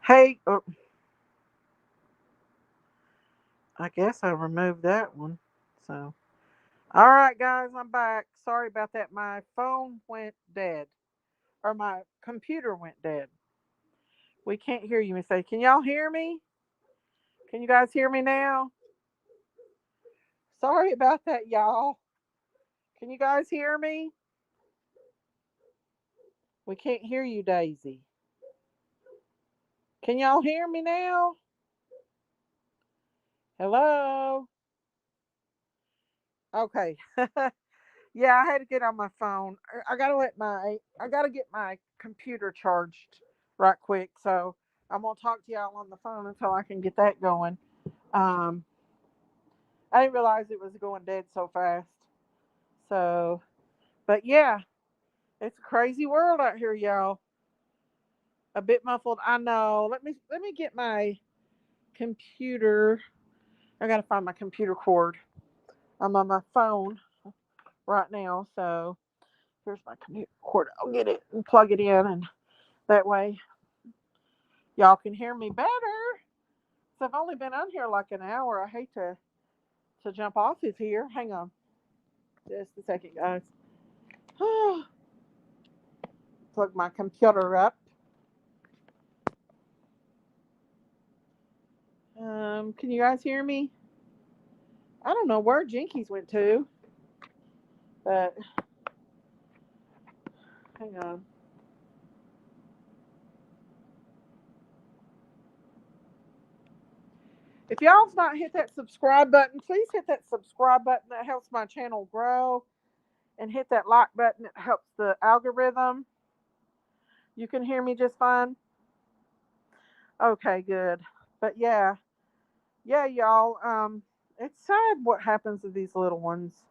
Hey, I guess I removed that one. So, all right, guys, I'm back. Sorry about that. My phone went dead, or my computer went dead. We can't hear you, Miss A. Can y'all hear me? Can you guys hear me now? Sorry about that, y'all. Can you guys hear me? We can't hear you, Daisy. Can y'all hear me now? Hello? Okay. Yeah, I had to get on my phone. I gotta get my computer charged right quick. So I'm gonna talk to y'all on the phone until I can get that going. Um, I didn't realize it was going dead so fast. So, but yeah, it's a crazy world out here, y'all. A bit muffled, I know. Let me get my computer. I gotta find my computer cord. I'm on my phone right now, so here's my computer cord. I'll get it and plug it in, and that way y'all can hear me better. So I've only been on here like an hour. I hate to jump off of here. Hang on, just a second, guys. Plug my computer up. Can you guys hear me? I don't know where Jinkies went to, but hang on. If y'all's not hit that subscribe button, please hit that subscribe button. That helps my channel grow. And hit that like button. It helps the algorithm. You can hear me just fine? Okay, good. But yeah, y'all. It's sad what happens to these little ones,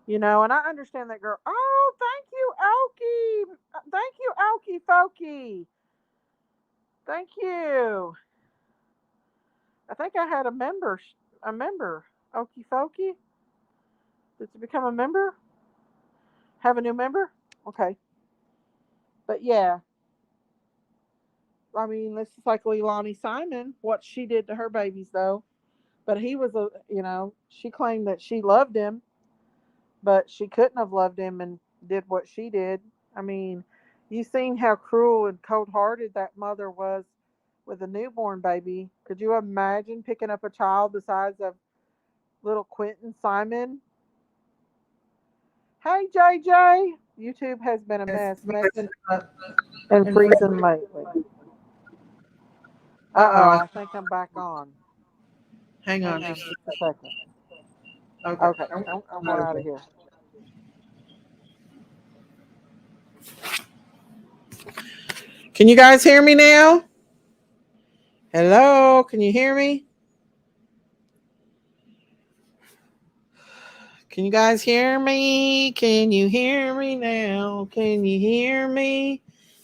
and I understand that girl. Oh, thank you, Okie. Thank you, Okie Folky. Thank you. I think I had a member. Okie Folky. Did you become a member? Have a new member? Okay. But yeah, I mean, this is like Leilani Simon, what she did to her babies, though. But he was she claimed that she loved him, but she couldn't have loved him and did what she did. I mean, you seen how cruel and cold hearted that mother was with a newborn baby. Could you imagine picking up a child the size of little Quentin Simon? Hey, JJ. YouTube has been a messing and freezing lately. Uh oh, I think I'm back on. Hang on just a second. Okay, I'm going out of here. Can you guys hear me now? Hello, can you hear me? Can you guys hear me? Can you hear me now? Can you hear me?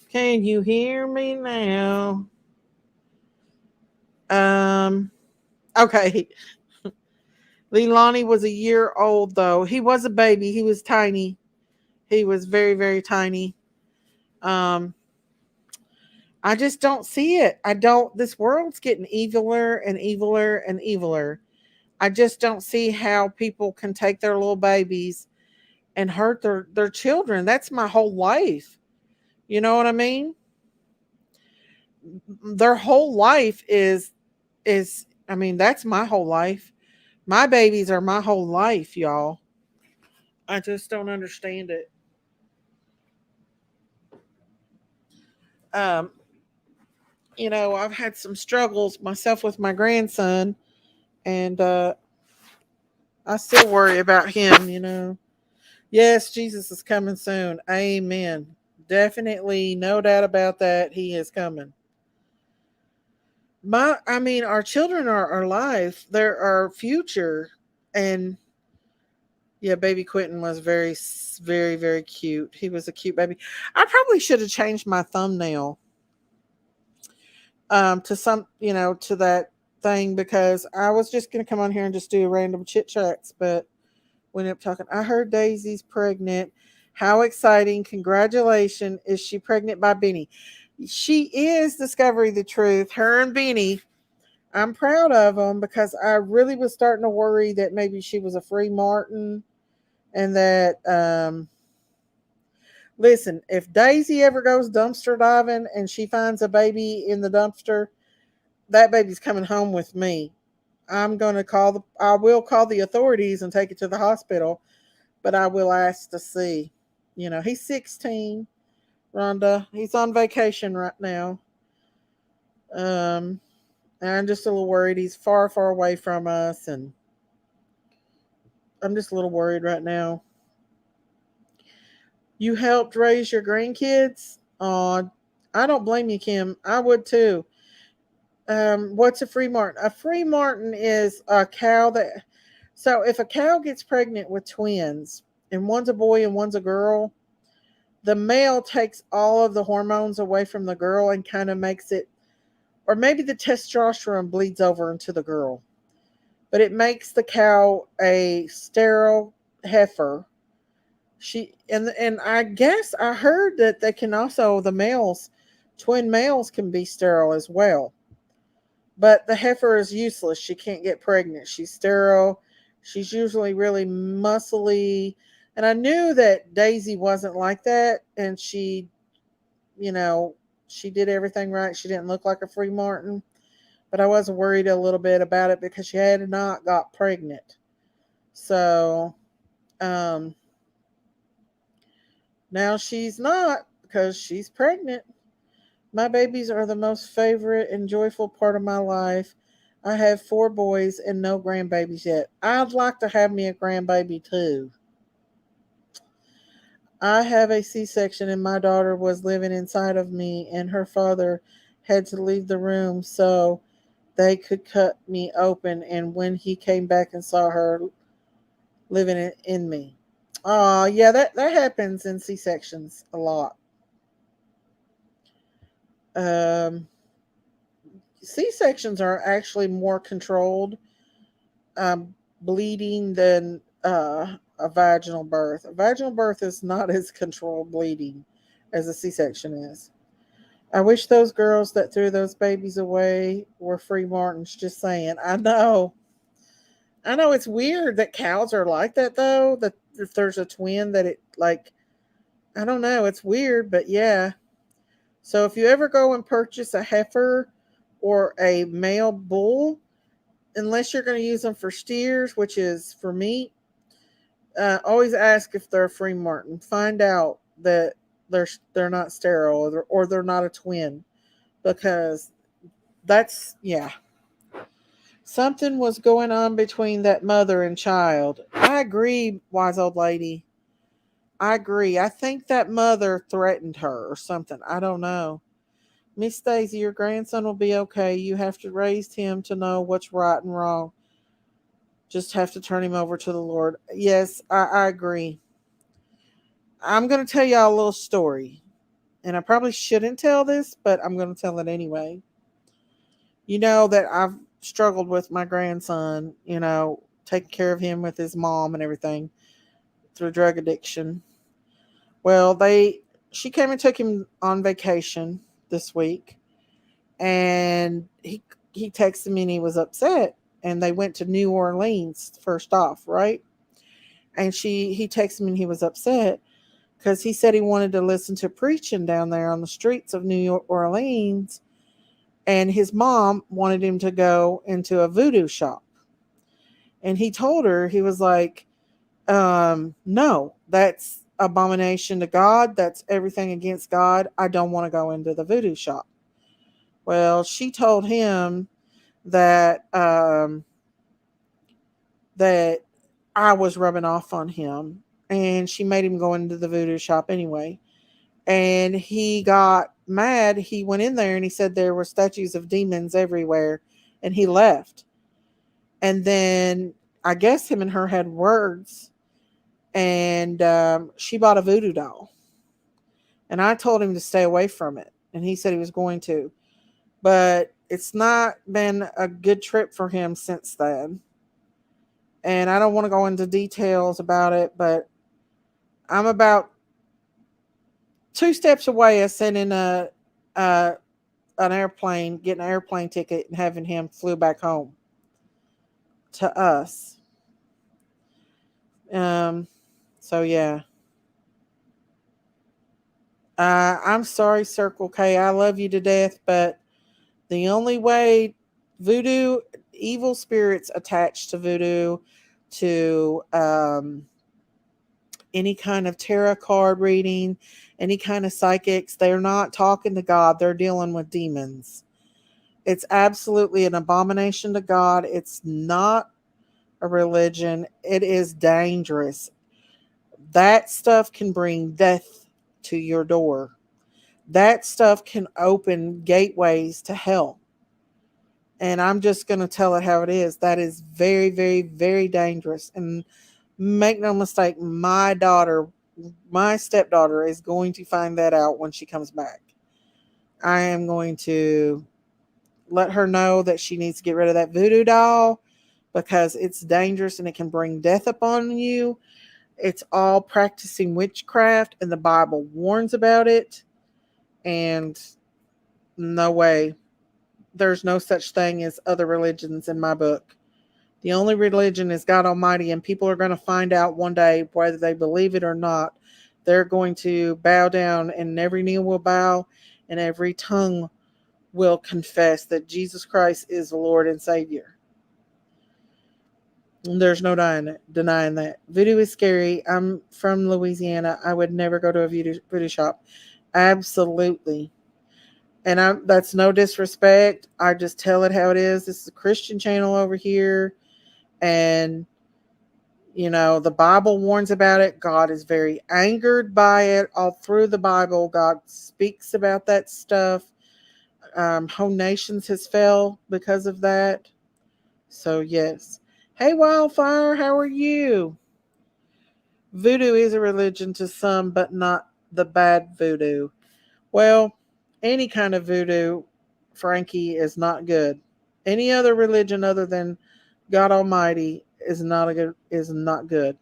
Can you hear me now? Okay. Leilani was a year old though. He was a baby. He was tiny. He was very, very tiny. Um, I just don't see it. I don't. This world's getting eviler and eviler and eviler. I just don't see how people can take their little babies and hurt their children. That's my whole life. You know what I mean? Their whole life is I mean, that's my whole life. My babies are my whole life, y'all. I just don't understand it. Um, I've had some struggles myself with my grandson, and I still worry about him. Yes, Jesus is coming soon. Amen. Definitely, no doubt about that. He is coming. Our children are our life. They're our future. And yeah, baby Quentin was very, very, very cute. He was a cute baby. I probably should have changed my thumbnail to to that thing, because I was just going to come on here and just do random chit chats, but we ended up talking. I heard Daisy's pregnant. How exciting. Congratulations. Is she pregnant by Benny? She is. Discovery the truth. Her and Benny. I'm proud of them, because I really was starting to worry that maybe she was a free Martin, and that listen, if Daisy ever goes dumpster diving and she finds a baby in the dumpster, that baby's coming home with me. I will call the authorities and take it to the hospital, but I will ask to see. He's 16, Rhonda. He's on vacation right now. And I'm just a little worried. He's far, far away from us, and I'm just a little worried right now. You helped raise your grandkids? I don't blame you, Kim. I would too. What's a free martin? A free martin is a cow that. So if a cow gets pregnant with twins, and one's a boy and one's a girl, the male takes all of the hormones away from the girl and kind of makes it, or maybe the testosterone bleeds over into the girl, but it makes the cow a sterile heifer. And I guess I heard that they can also, twin males can be sterile as well. But the heifer is useless. She can't get pregnant. She's sterile. She's usually really muscly. And I knew that Daisy wasn't like that. And she did everything right. She didn't look like a free Martin. But I was worried a little bit about it, because she had not got pregnant. So, now she's not, because she's pregnant. My babies are the most favorite and joyful part of my life. I have 4 boys and no grandbabies yet. I'd like to have me a grandbaby too. I have a C-section, and my daughter was living inside of me, and her father had to leave the room so they could cut me open, and when he came back and saw her living in me. Oh, yeah, that happens in C-sections a lot. C-sections are actually more controlled bleeding than a vaginal birth. A vaginal birth is not as controlled bleeding as a C-section is. I wish those girls that threw those babies away were free Martins. Just saying. I know it's weird that cows are like that, though. That if there's a twin, that it, like, I don't know. It's weird, but yeah. So if you ever go and purchase a heifer or a male bull, unless you're going to use them for steers, which is for meat, always ask if they're a free Martin. Find out that they're not sterile, or they're not a twin, because that's, yeah. Something was going on between that mother and child. I agree, wise old lady. I agree. I think that mother threatened her or something. I don't know. Miss Daisy, your grandson will be okay. You have to raise him to know what's right and wrong. Just have to turn him over to the Lord. Yes, I agree. I'm going to tell y'all a little story. And I probably shouldn't tell this, but I'm going to tell it anyway. You know that I've struggled with my grandson, taking care of him with his mom and everything through drug addiction. Well, she came and took him on vacation this week, and he texted me and he was upset, and they went to New Orleans first off, right? And he texted me and he was upset because he said he wanted to listen to preaching down there on the streets of New Orleans, and his mom wanted him to go into a voodoo shop. And he told her, he was like, no, that's abomination to God. That's everything against God. I don't want to go into the voodoo shop. Well, she told him that that I was rubbing off on him, and she made him go into the voodoo shop anyway. And he got mad. He went in there and he said there were statues of demons everywhere, and he left. And then I guess him and her had words, and she bought a voodoo doll. And I told him to stay away from it, and he said he was going to. But it's not been a good trip for him since then. And I don't want to go into details about it, but I'm about 2 steps away of sending an airplane, getting an airplane ticket, and having him flew back home to us. So yeah. I'm sorry, Circle K. I love you to death, but the only way voodoo, evil spirits attached to voodoo, to any kind of tarot card reading, any kind of psychics, they're not talking to God. They're dealing with demons. It's absolutely an abomination to God. It's not a religion. It is dangerous. That stuff can bring death to your door. That stuff can open gateways to hell. And I'm just going to tell it how it is. That is very, very, very dangerous. And make no mistake, my stepdaughter is going to find that out when she comes back. I am going to let her know that she needs to get rid of that voodoo doll, because it's dangerous and it can bring death upon you. It's all practicing witchcraft, and the Bible warns about it. And no way. There's no such thing as other religions in my book. The only religion is God Almighty, and people are going to find out one day whether they believe it or not. They're going to bow down, and every knee will bow, and every tongue will confess that Jesus Christ is the Lord and Savior. And there's no denying that. Voodoo is scary. I'm from Louisiana. I would never go to a voodoo shop. Absolutely. And that's no disrespect. I just tell it how it is. This is a Christian channel over here. And, the Bible warns about it. God is very angered by it. All through the Bible, God speaks about that stuff. Whole nations has fell because of that. So, yes. Hey, Wildfire, how are you? Voodoo is a religion to some, but not the bad voodoo. Well, any kind of voodoo, Frankie, is not good. Any other religion other than God Almighty is not good.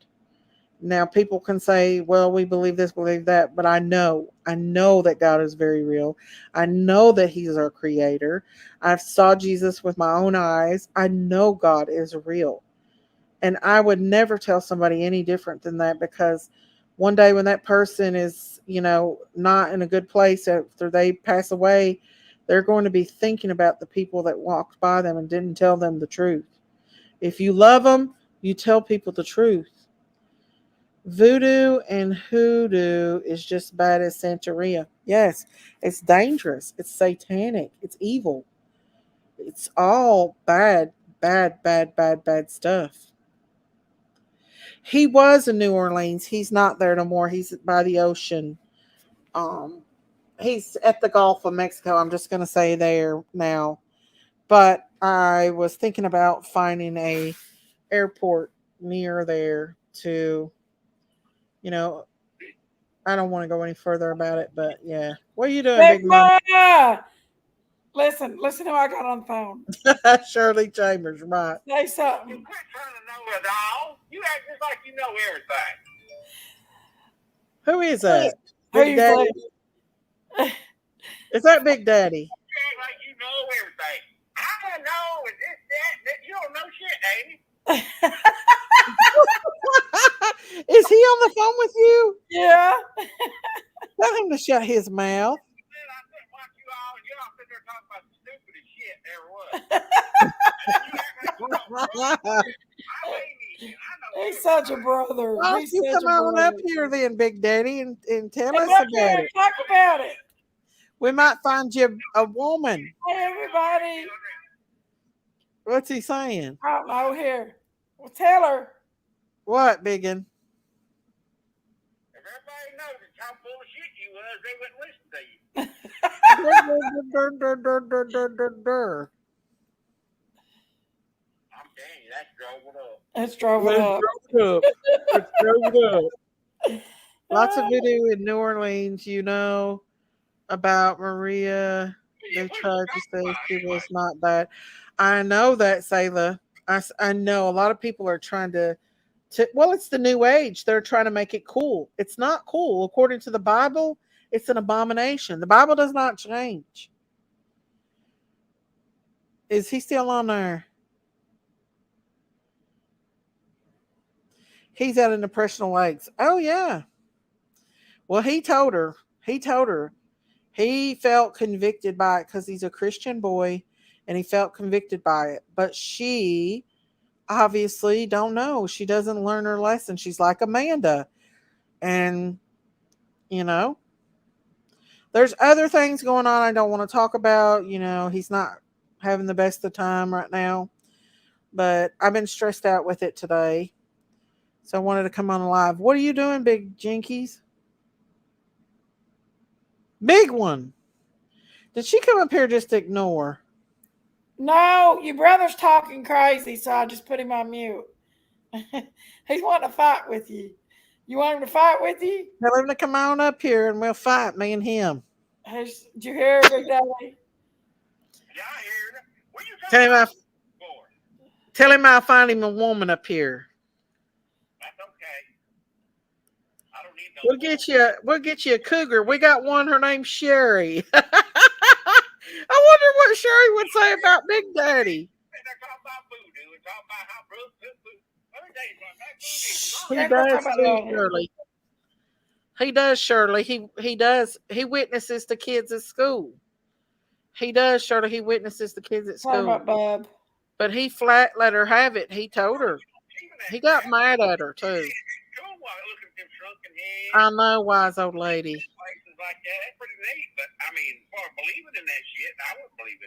Now, people can say, well, we believe this, believe that, but I know that God is very real. I know that He's our creator. I saw Jesus with my own eyes. I know God is real. And I would never tell somebody any different than that, because one day when that person is, not in a good place after they pass away, they're going to be thinking about the people that walked by them and didn't tell them the truth. If you love them, you tell people the truth. Voodoo and hoodoo is just bad as Santeria. Yes, it's dangerous. It's satanic. It's evil. It's all bad bad stuff. He was in New Orleans. He's not there no more. He's by the ocean. Um, he's at the Gulf of Mexico. I'm just gonna say there now. But I was thinking about finding a airport near there to, you know, I don't want to go any further about it, but yeah. What are you doing, Big Mom? Listen who I got on the phone. Shirley Chambers, right. Say something. You act just like you know everything. Who is that? Who Big you Daddy? Is that Big Daddy? You act like you know everything. I don't know is this, that. You don't know shit, Amy. Is he on the phone with you? Yeah. Tell him to shut his mouth. He's such a brother. Why don't He's you such come a on brother. up here then, Big Daddy, and tell Come us up about here it. and talk about it. We might find you a woman. Hey, everybody. What's he saying? I don't know. Here. Well, tell her. What, Biggin? If everybody knows how full of shit you was, they wouldn't listen to you. I'm telling you, that's drove it up. Let's drove it up. Let's drove it up. Lots of video in New Orleans, about Maria. They tried to say she was not that. I know that, Sayla. I know a lot of people are trying to, well, it's the new age. They're trying to make it cool. It's not cool. According to the Bible, it's an abomination. The Bible does not change. Is he still on there? He's out in the Depressional Lakes. Oh, yeah. Well, he told her. He felt convicted by it because he's a Christian boy and he felt convicted by it. But she obviously don't know. She doesn't learn her lesson. She's like Amanda. And, there's other things going on I don't want to talk about. He's not having the best of time right now. But I've been stressed out with it today. So I wanted to come on live. What are you doing, Big Jinkies? Big one. Did she come up here just to ignore? No, your brother's talking crazy, so I just put him on mute. He's wanting to fight with you. You want him to fight with you? Tell him to come on up here and we'll fight, me and him. Did you hear her, Big Daddy? Tell him I'll find him a woman up here. That's okay. I don't need no We'll get you a cougar. We got one. Her name's Sherry. I wonder what Sherry would say about Big Daddy. He does too, Shirley. He does, Shirley. He does. He witnesses the kids at school. He does, Shirley. He witnesses the kids at school. About Bob. But he flat let her have it. He told her. He got mad at her too. I know, wise old lady.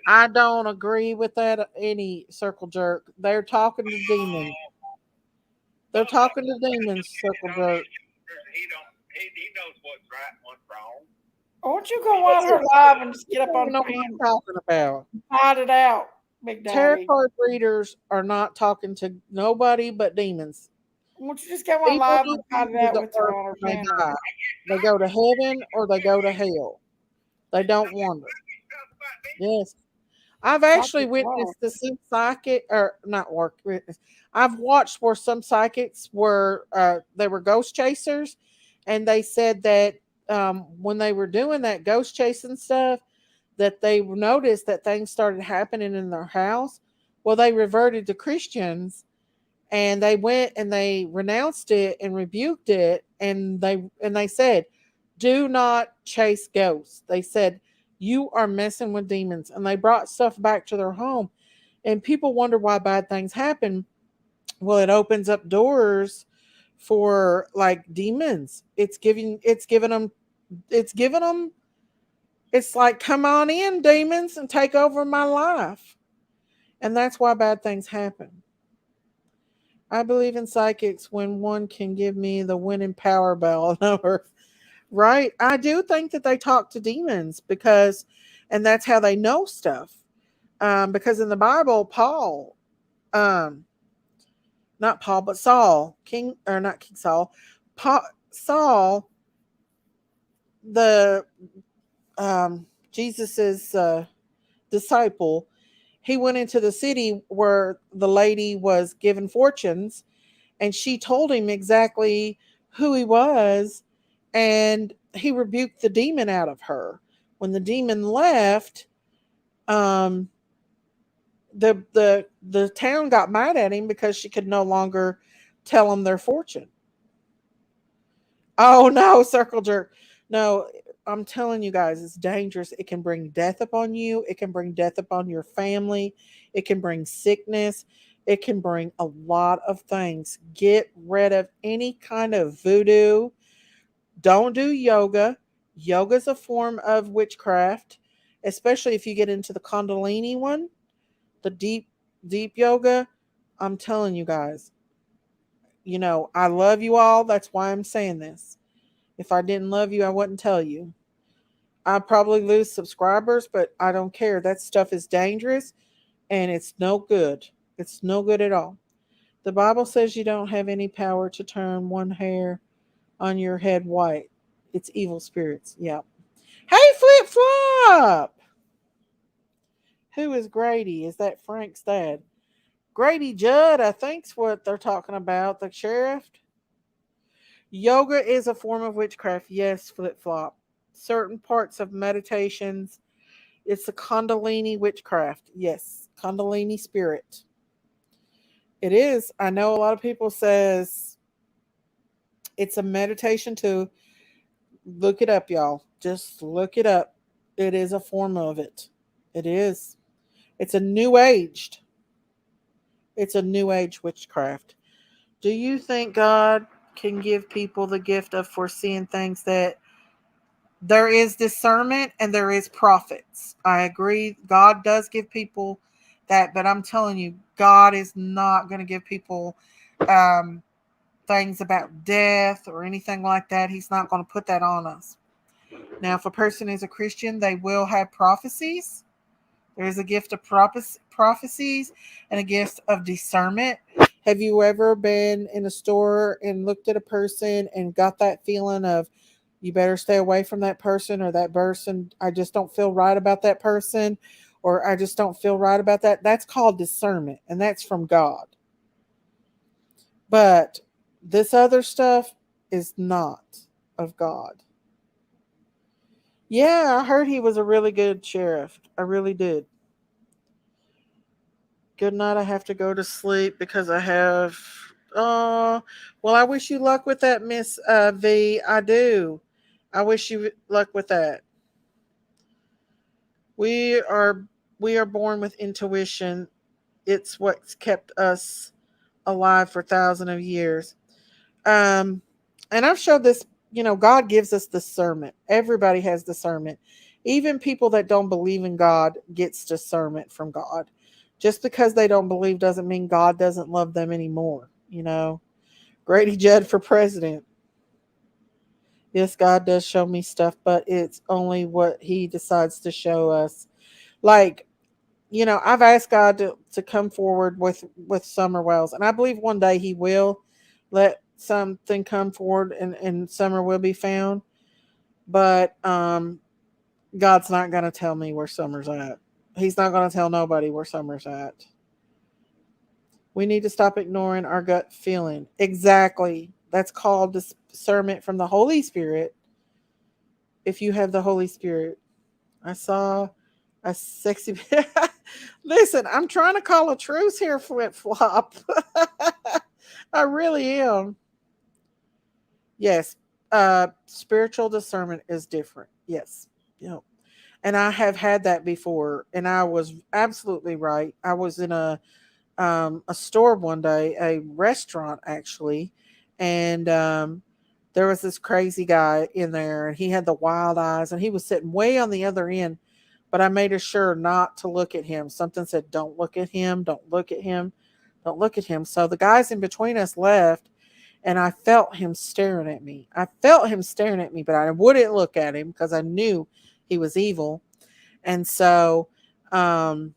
I don't agree with that. Any circle jerk. They're talking to demons. They're talking to demons, circle jerk. He knows what's right and what's wrong. Won't you go on her live and just get up on the the I'm talking about. Fight it out, Big Tarot Daddy. card readers are not talking to nobody but demons. Won't you just go on live and fight it out with her on her They channel? die. They go to heaven or they go to hell. They don't wander. Yes. I've actually witnessed the some psychic, or not witness. I've watched where some psychics were, they were ghost chasers, and they said that when they were doing that ghost chasing stuff, that they noticed that things started happening in their house. Well, they reverted to Christians, and they went and they renounced it and rebuked it, and they said, "Do not chase ghosts." They said, "You are messing with demons," and they brought stuff back to their home. And people wonder why bad things happen. Well, it opens up doors for like demons. It's giving them. It's like, come on in, demons, and take over my life. And that's why bad things happen. I believe in psychics when one can give me the winning power bell on earth. Right? I do think that they talk to demons because, and that's how they know stuff. Because in the Bible, Paul, um, not Paul, but Saul, King, or not King Saul, Saul, the Jesus's disciple, he went into the city where the lady was given fortunes, and she told him exactly who he was, and he rebuked the demon out of her. When the demon left, um, the town got mad at him because she could no longer tell them their fortune. Oh no, circle jerk. No, I'm telling you guys, it's dangerous. It can bring death upon you. It can bring death upon your family. It can bring sickness. It can bring a lot of things. Get rid of any kind of voodoo. Don't do yoga. Yoga is a form of witchcraft, especially if you get into the Kundalini one, the deep yoga. I'm telling you guys, I love you all. That's why I'm saying this. If I didn't love you, I wouldn't tell you. I'd probably lose subscribers, but I don't care. That stuff is dangerous and it's no good. It's no good at all. The Bible says you don't have any power to turn one hair on your head white. It's evil spirits. Yeah. Hey, Flip Flop! Who is Grady? Is that Frank's dad? Grady Judd, I think's what they're talking about. The sheriff. Yoga is a form of witchcraft. Yes, Flip Flop. Certain parts of meditations. It's a Kundalini witchcraft. Yes, Kundalini spirit. It is. I know a lot of people says it's a meditation too. Look it up, y'all. Just look it up. It is a form of it. It is. It's a new aged. It's a new age witchcraft. Do you think God can give people the gift of foreseeing things that there is discernment and there is prophets? I agree. God does give people that, but I'm telling you, God is not going to give people things about death or anything like that. He's not going to put that on us. Now, if a person is a Christian, they will have prophecies. There is a gift of prophecies and a gift of discernment. Have you ever been in a store and looked at a person and got that feeling of you better stay away from that person, or that person, I just don't feel right about that person, or I just don't feel right about that? That's called discernment, and that's from God. But this other stuff is not of God. Yeah, I heard he was a really good sheriff. I really did. Good night. I have to go to sleep because I have. Oh, well, I wish you luck with that, Miss V. I do. I wish you luck with that. We are we are born with intuition. It's what's kept us alive for thousands of years. Um, and I've showed this. God gives us discernment. Everybody has discernment. Even people that don't believe in God gets discernment from God. Just because they don't believe doesn't mean God doesn't love them anymore. Grady Judd for president. Yes, God does show me stuff, but it's only what He decides to show us. Like, I've asked God to come forward with Summer Wells, and I believe one day He will let something come forward, and Summer will be found. But God's not going to tell me where Summer's at. He's not going to tell nobody where Summer's at. We need to stop ignoring our gut feeling. Exactly. That's called discernment from the Holy Spirit. If you have the Holy Spirit. I saw a sexy. Listen, I'm trying to call a truce here, Flip Flop. I really am. Yes. Spiritual discernment is different. Yes. And I have had that before, and I was absolutely right. I was in a store one day, a restaurant actually, and there was this crazy guy in there, and he had the wild eyes, and he was sitting way on the other end. but I made sure not to look at him. Something said, don't look at him, don't look at him, don't look at him. So the guys in between us left, and I felt him staring at me. I felt him staring at me, but I wouldn't look at him because I knew he was evil. And um,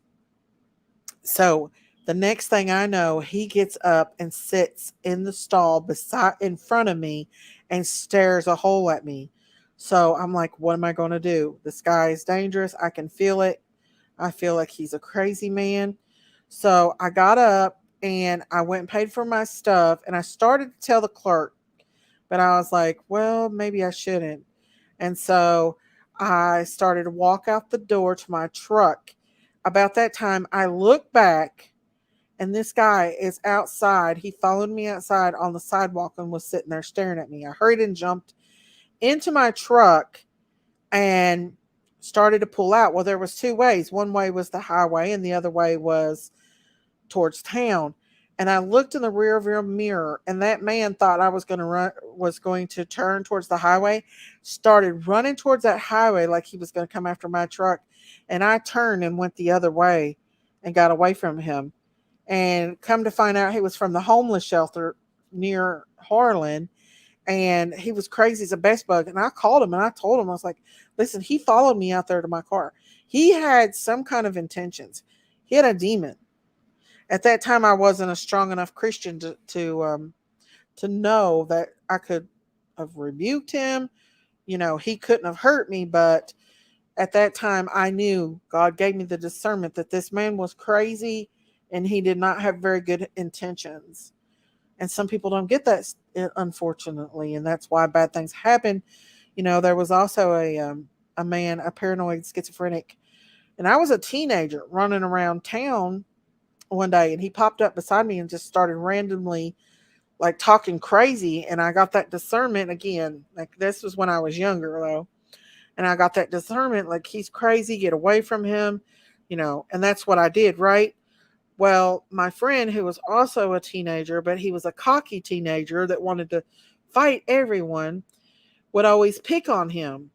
so the next thing I know, he gets up and sits in the stall beside in front of me and stares a hole at me. So I'm like, what am I going to do? This guy is dangerous. I can feel it. I feel like he's a crazy man. So I got up and I went and paid for my stuff, and I started to tell the clerk, but I was like, well, maybe I shouldn't. And so I started to walk out the door to my truck. About that time, I look back, and this guy is outside. He followed me outside on the sidewalk and was sitting there staring at me. I hurried and jumped into my truck and started to pull out. Well, there was two ways. One way was the highway, and the other way was towards town. And I looked in the rear view mirror, and that man thought I was going to turn towards the highway, started running towards that highway like he was going to come after my truck. And I turned and went the other way and got away from him. And come to find out, he was from the homeless shelter near Harlan, and he was crazy as a best bug. And I called him and I told him, I was like, listen, he followed me out there to my car. He had some kind of intentions. He had a demon. At that time, I wasn't a strong enough Christian to know that I could have rebuked him. He couldn't have hurt me, but at that time, I knew God gave me the discernment that this man was crazy and he did not have very good intentions. And some people don't get that, unfortunately, and that's why bad things happen. There was also a man, a paranoid schizophrenic, and I was a teenager running around town one day, and he popped up beside me and just started randomly like talking crazy. And I got that discernment again. Like, this was when I was younger though. And I got that discernment, like, he's crazy, get away from him, and that's what I did, right? Well, my friend, who was also a teenager, but he was a cocky teenager that wanted to fight everyone, would always pick on him.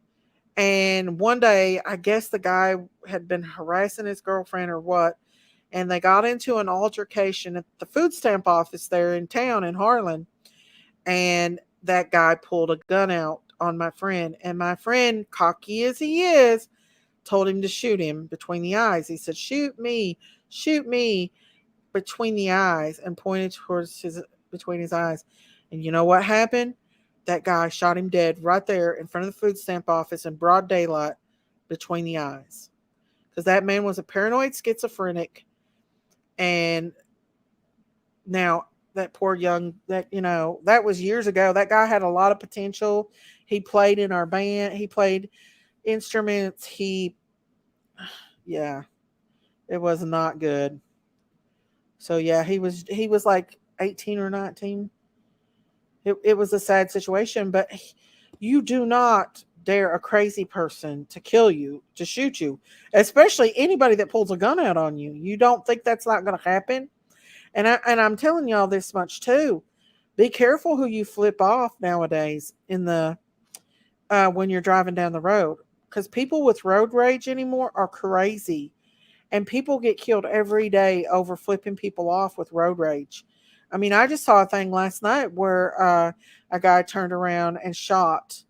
And one day, I guess the guy had been harassing his girlfriend or what, and they got into an altercation at the food stamp office there in town in Harlan. And that guy pulled a gun out on my friend. And my friend, cocky as he is, told him to shoot him between the eyes. He said, shoot me between the eyes, and pointed towards between his eyes. And you know what happened? That guy shot him dead right there in front of the food stamp office in broad daylight between the eyes. Because that man was a paranoid schizophrenic. And now that poor young, that was years ago. That guy had a lot of potential. He played in our band. He played instruments. Yeah, it was not good. So yeah, he was like 18 or 19. It was a sad situation, but you do not dare a crazy person to kill you, to shoot you, especially anybody that pulls a gun out on you. You don't think that's not going to happen? And I'm telling y'all this much too. Be careful who you flip off nowadays in the when you're driving down the road, because people with road rage anymore are crazy, and people get killed every day over flipping people off with road rage. I mean, I just saw a thing last night where a guy turned around and shot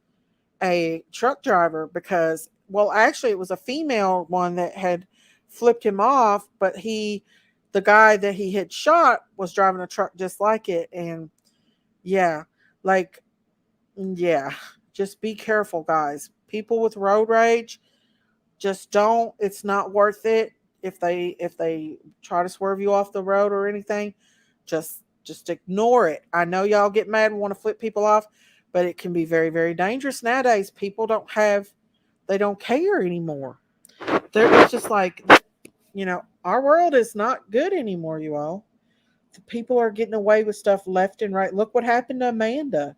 a truck driver because, well, actually, it was a female one that had flipped him off, but the guy that he had shot was driving a truck just like it. And yeah, like, yeah, just be careful, guys. People with road rage, just don't, it's not worth it. If they try to swerve you off the road or anything, just ignore it. I know y'all get mad and want to flip people off, but it can be very, very dangerous nowadays. People they don't care anymore. It's just like, our world is not good anymore, you all. The people are getting away with stuff left and right. Look what happened to Amanda.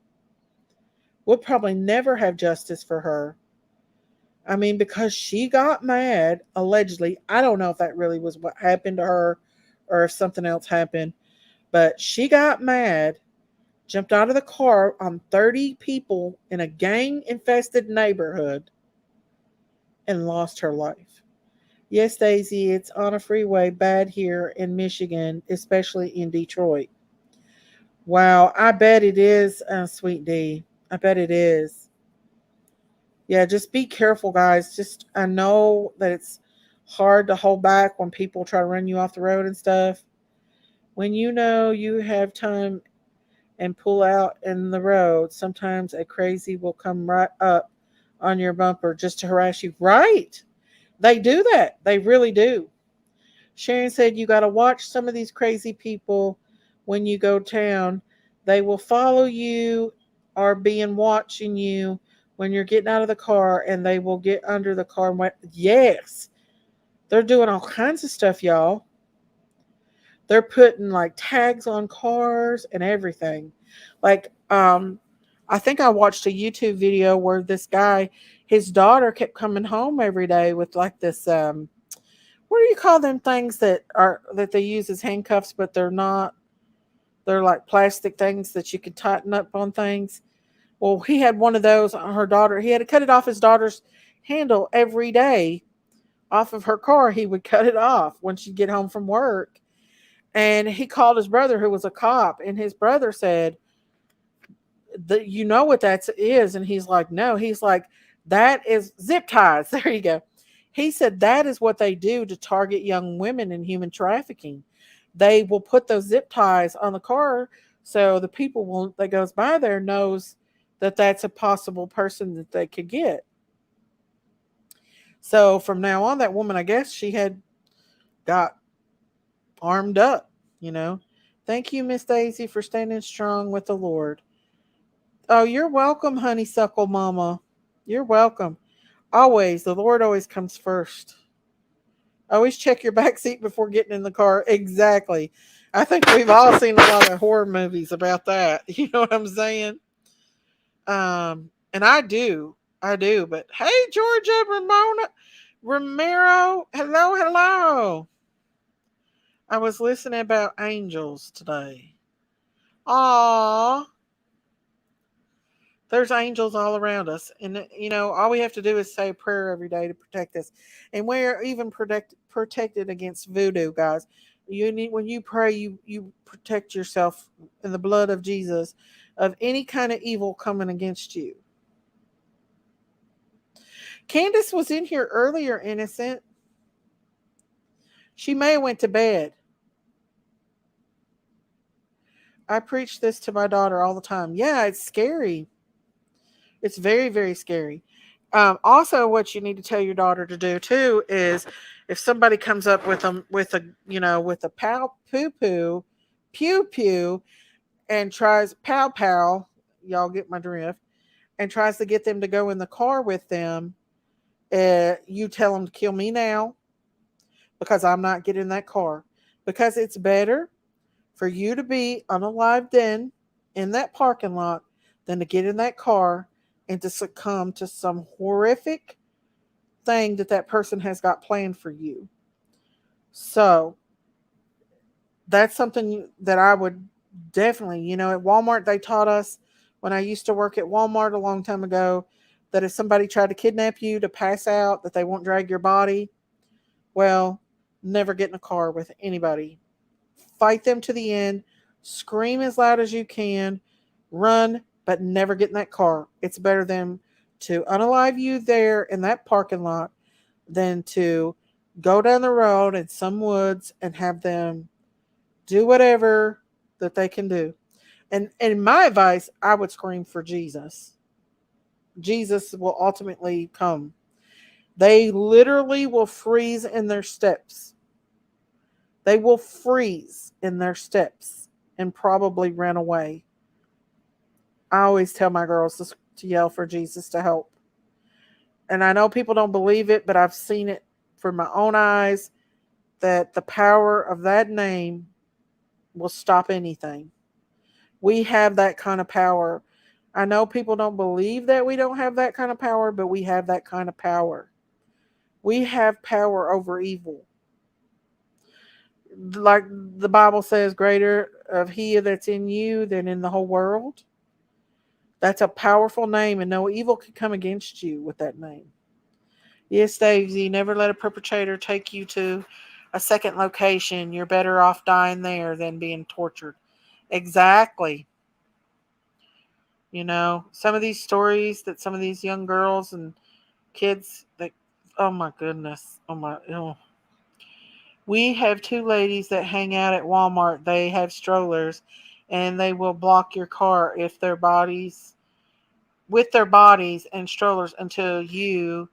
We'll probably never have justice for her. I mean, because she got mad, allegedly. I don't know if that really was what happened to her or if something else happened, but she got mad, jumped out of the car on 30 people in a gang-infested neighborhood, and lost her life. Yes, Daisy, it's on a freeway bad here in Michigan, especially in Detroit. Wow, I bet it is, Sweet D. I bet it is. Yeah, just be careful, guys. Just, I know that it's hard to hold back when people try to run you off the road and stuff. When you know you have time and pull out in the road, sometimes a crazy will come right up on your bumper just to harass you. Right. They do that. They really do. Sharon said you got to watch some of these crazy people when you go town. They will follow you or being watching you when you're getting out of the car and they will get under the car. Yes. They're doing all kinds of stuff, y'all. They're putting like tags on cars and everything. Like, I think I watched a YouTube video where this guy, his daughter kept coming home every day with like this, what do you call them things that they use as handcuffs, but they're not, they're like plastic things that you can tighten up on things. Well, he had one of those on her daughter. He had to cut it off his daughter's handle every day off of her car. He would cut it off when she'd get home from work. And he called his brother, who was a cop, and his brother said, you know what that is? And he's like, no. He's like, that is zip ties. There you go. He said that is what they do to target young women in human trafficking. They will put those zip ties on the car so the people will that goes by there knows that that's a possible person that they could get. So from now on, that woman, I guess she had got armed up, you know. Thank you, Miss Daisy, for standing strong with the Lord. Oh, you're welcome, honeysuckle mama. You're welcome. Always, the Lord always comes first. Always check your back seat before getting in the car. Exactly. I think we've all seen a lot of horror movies about that. You know what I'm saying? And I do. I do. But hey, Georgia, Ramona, Ramiro, hello, hello. I was listening about angels today. Aww. There's angels all around us. And, you know, all we have to do is say a prayer every day to protect us. And we're even protected against voodoo, guys. You need, when you pray, you protect yourself in the blood of Jesus of any kind of evil coming against you. Candace was in here earlier, innocent. She may have went to bed. I preach this to my daughter all the time. Yeah, it's scary. It's very, very scary. Also, what you need to tell your daughter to do too is, if somebody comes up with them with a with a pow poo poo, pew pew, and tries pow pow, y'all get my drift, and tries to get them to go in the car with them, you tell them to kill me now because I'm not getting in that car, because it's better for you to be unalived in that parking lot than to get in that car and to succumb to some horrific thing that person has got planned for you. So that's something that I would definitely, at Walmart, they taught us when I used to work at Walmart a long time ago that if somebody tried to kidnap you to pass out, that they won't drag your body. Well, never get in a car with anybody. Fight them to the end. Scream as loud as you can. Run, but never get in that car. It's better than to unalive you there in that parking lot than to go down the road in some woods and have them do whatever that they can do. And my advice, I would scream for Jesus. Jesus will ultimately come. They literally will freeze in their steps. They will freeze in their steps and probably run away. I always tell my girls to yell for Jesus to help. And I know people don't believe it, but I've seen it from my own eyes that the power of that name will stop anything. We have that kind of power. I know people don't believe that we don't have that kind of power, but we have that kind of power. We have power over evil. Like the Bible says, greater of he that's in you than in the whole world. That's a powerful name, and no evil can come against you with that name. Yes, Daisy, never let a perpetrator take you to a second location. You're better off dying there than being tortured. Exactly. You know, some of these stories that some of these young girls and kids that, oh my goodness. Oh my, oh. We have two ladies that hang out at Walmart. They have strollers and they will block your car if their bodies with their bodies and strollers until you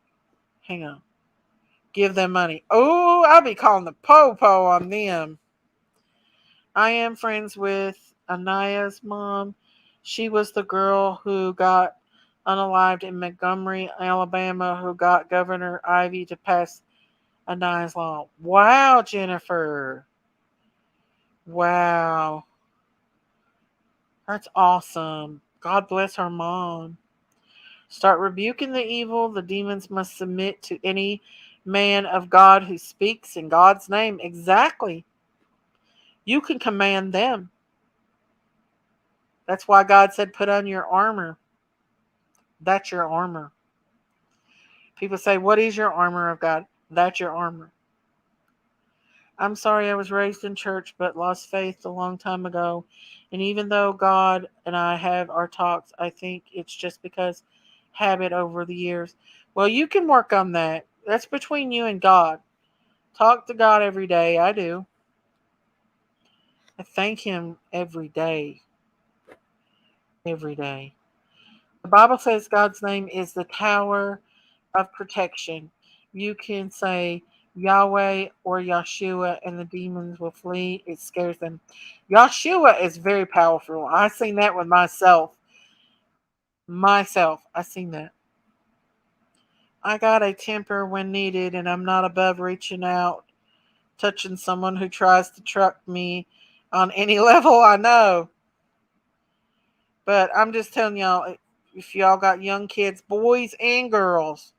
hang on. Give them money. Oh, I'll be calling the po-po on them. I am friends with Anaya's mom. She was the girl who got unalived in Montgomery, Alabama, who got Governor Ivey to pass Anaya's law. Wow, Jennifer. Wow. That's awesome. God bless her mom. Start rebuking the evil. The demons must submit to any man of God who speaks in God's name. Exactly. You can command them. That's why God said, put on your armor. That's your armor. People say, what is your armor of God? That's your armor. I'm sorry I was raised in church but lost faith a long time ago. And even though God and I have our talks, I think it's just because habit over the years. Well, you can work on that. That's between you and God. Talk to God every day. I do. I thank Him every day. Every day. The Bible says God's name is the tower of protection. You can say Yahweh or Yeshua and the demons will flee. It scares them. Yeshua is very powerful. I've seen that with myself. I've seen that. I got a temper when needed, and I'm not above reaching out, touching someone who tries to truck me on any level I know. But I'm just telling y'all, if y'all got young kids, boys and girls,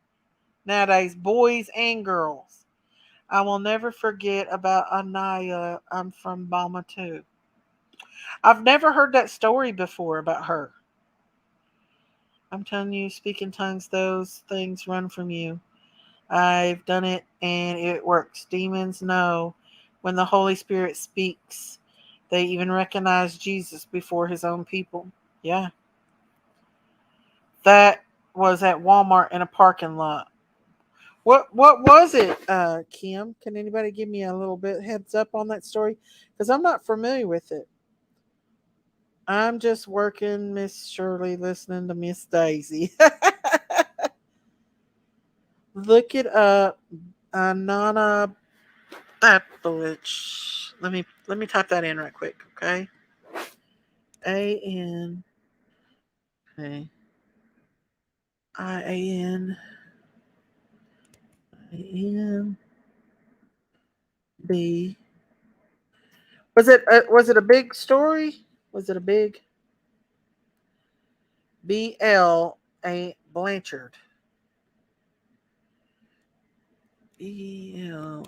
nowadays, boys and girls, I will never forget about Anaya. I'm from Balma too. I've never heard that story before about her. I'm telling you, speak in tongues, those things run from you. I've done it and it works. Demons know when the Holy Spirit speaks. They even recognize Jesus before his own people. Yeah. That was at Walmart in a parking lot. What was it, Kim? Can anybody give me a little bit heads up on that story? Because I'm not familiar with it. I'm just working, Miss Shirley, listening to Miss Daisy. Look it up. Anana Applich. Let me type that in right quick, okay? A-N A I-A-N A-N B. Was it a big story? Was it a big B-L-A Blanchard? B-L-A-N-C-H.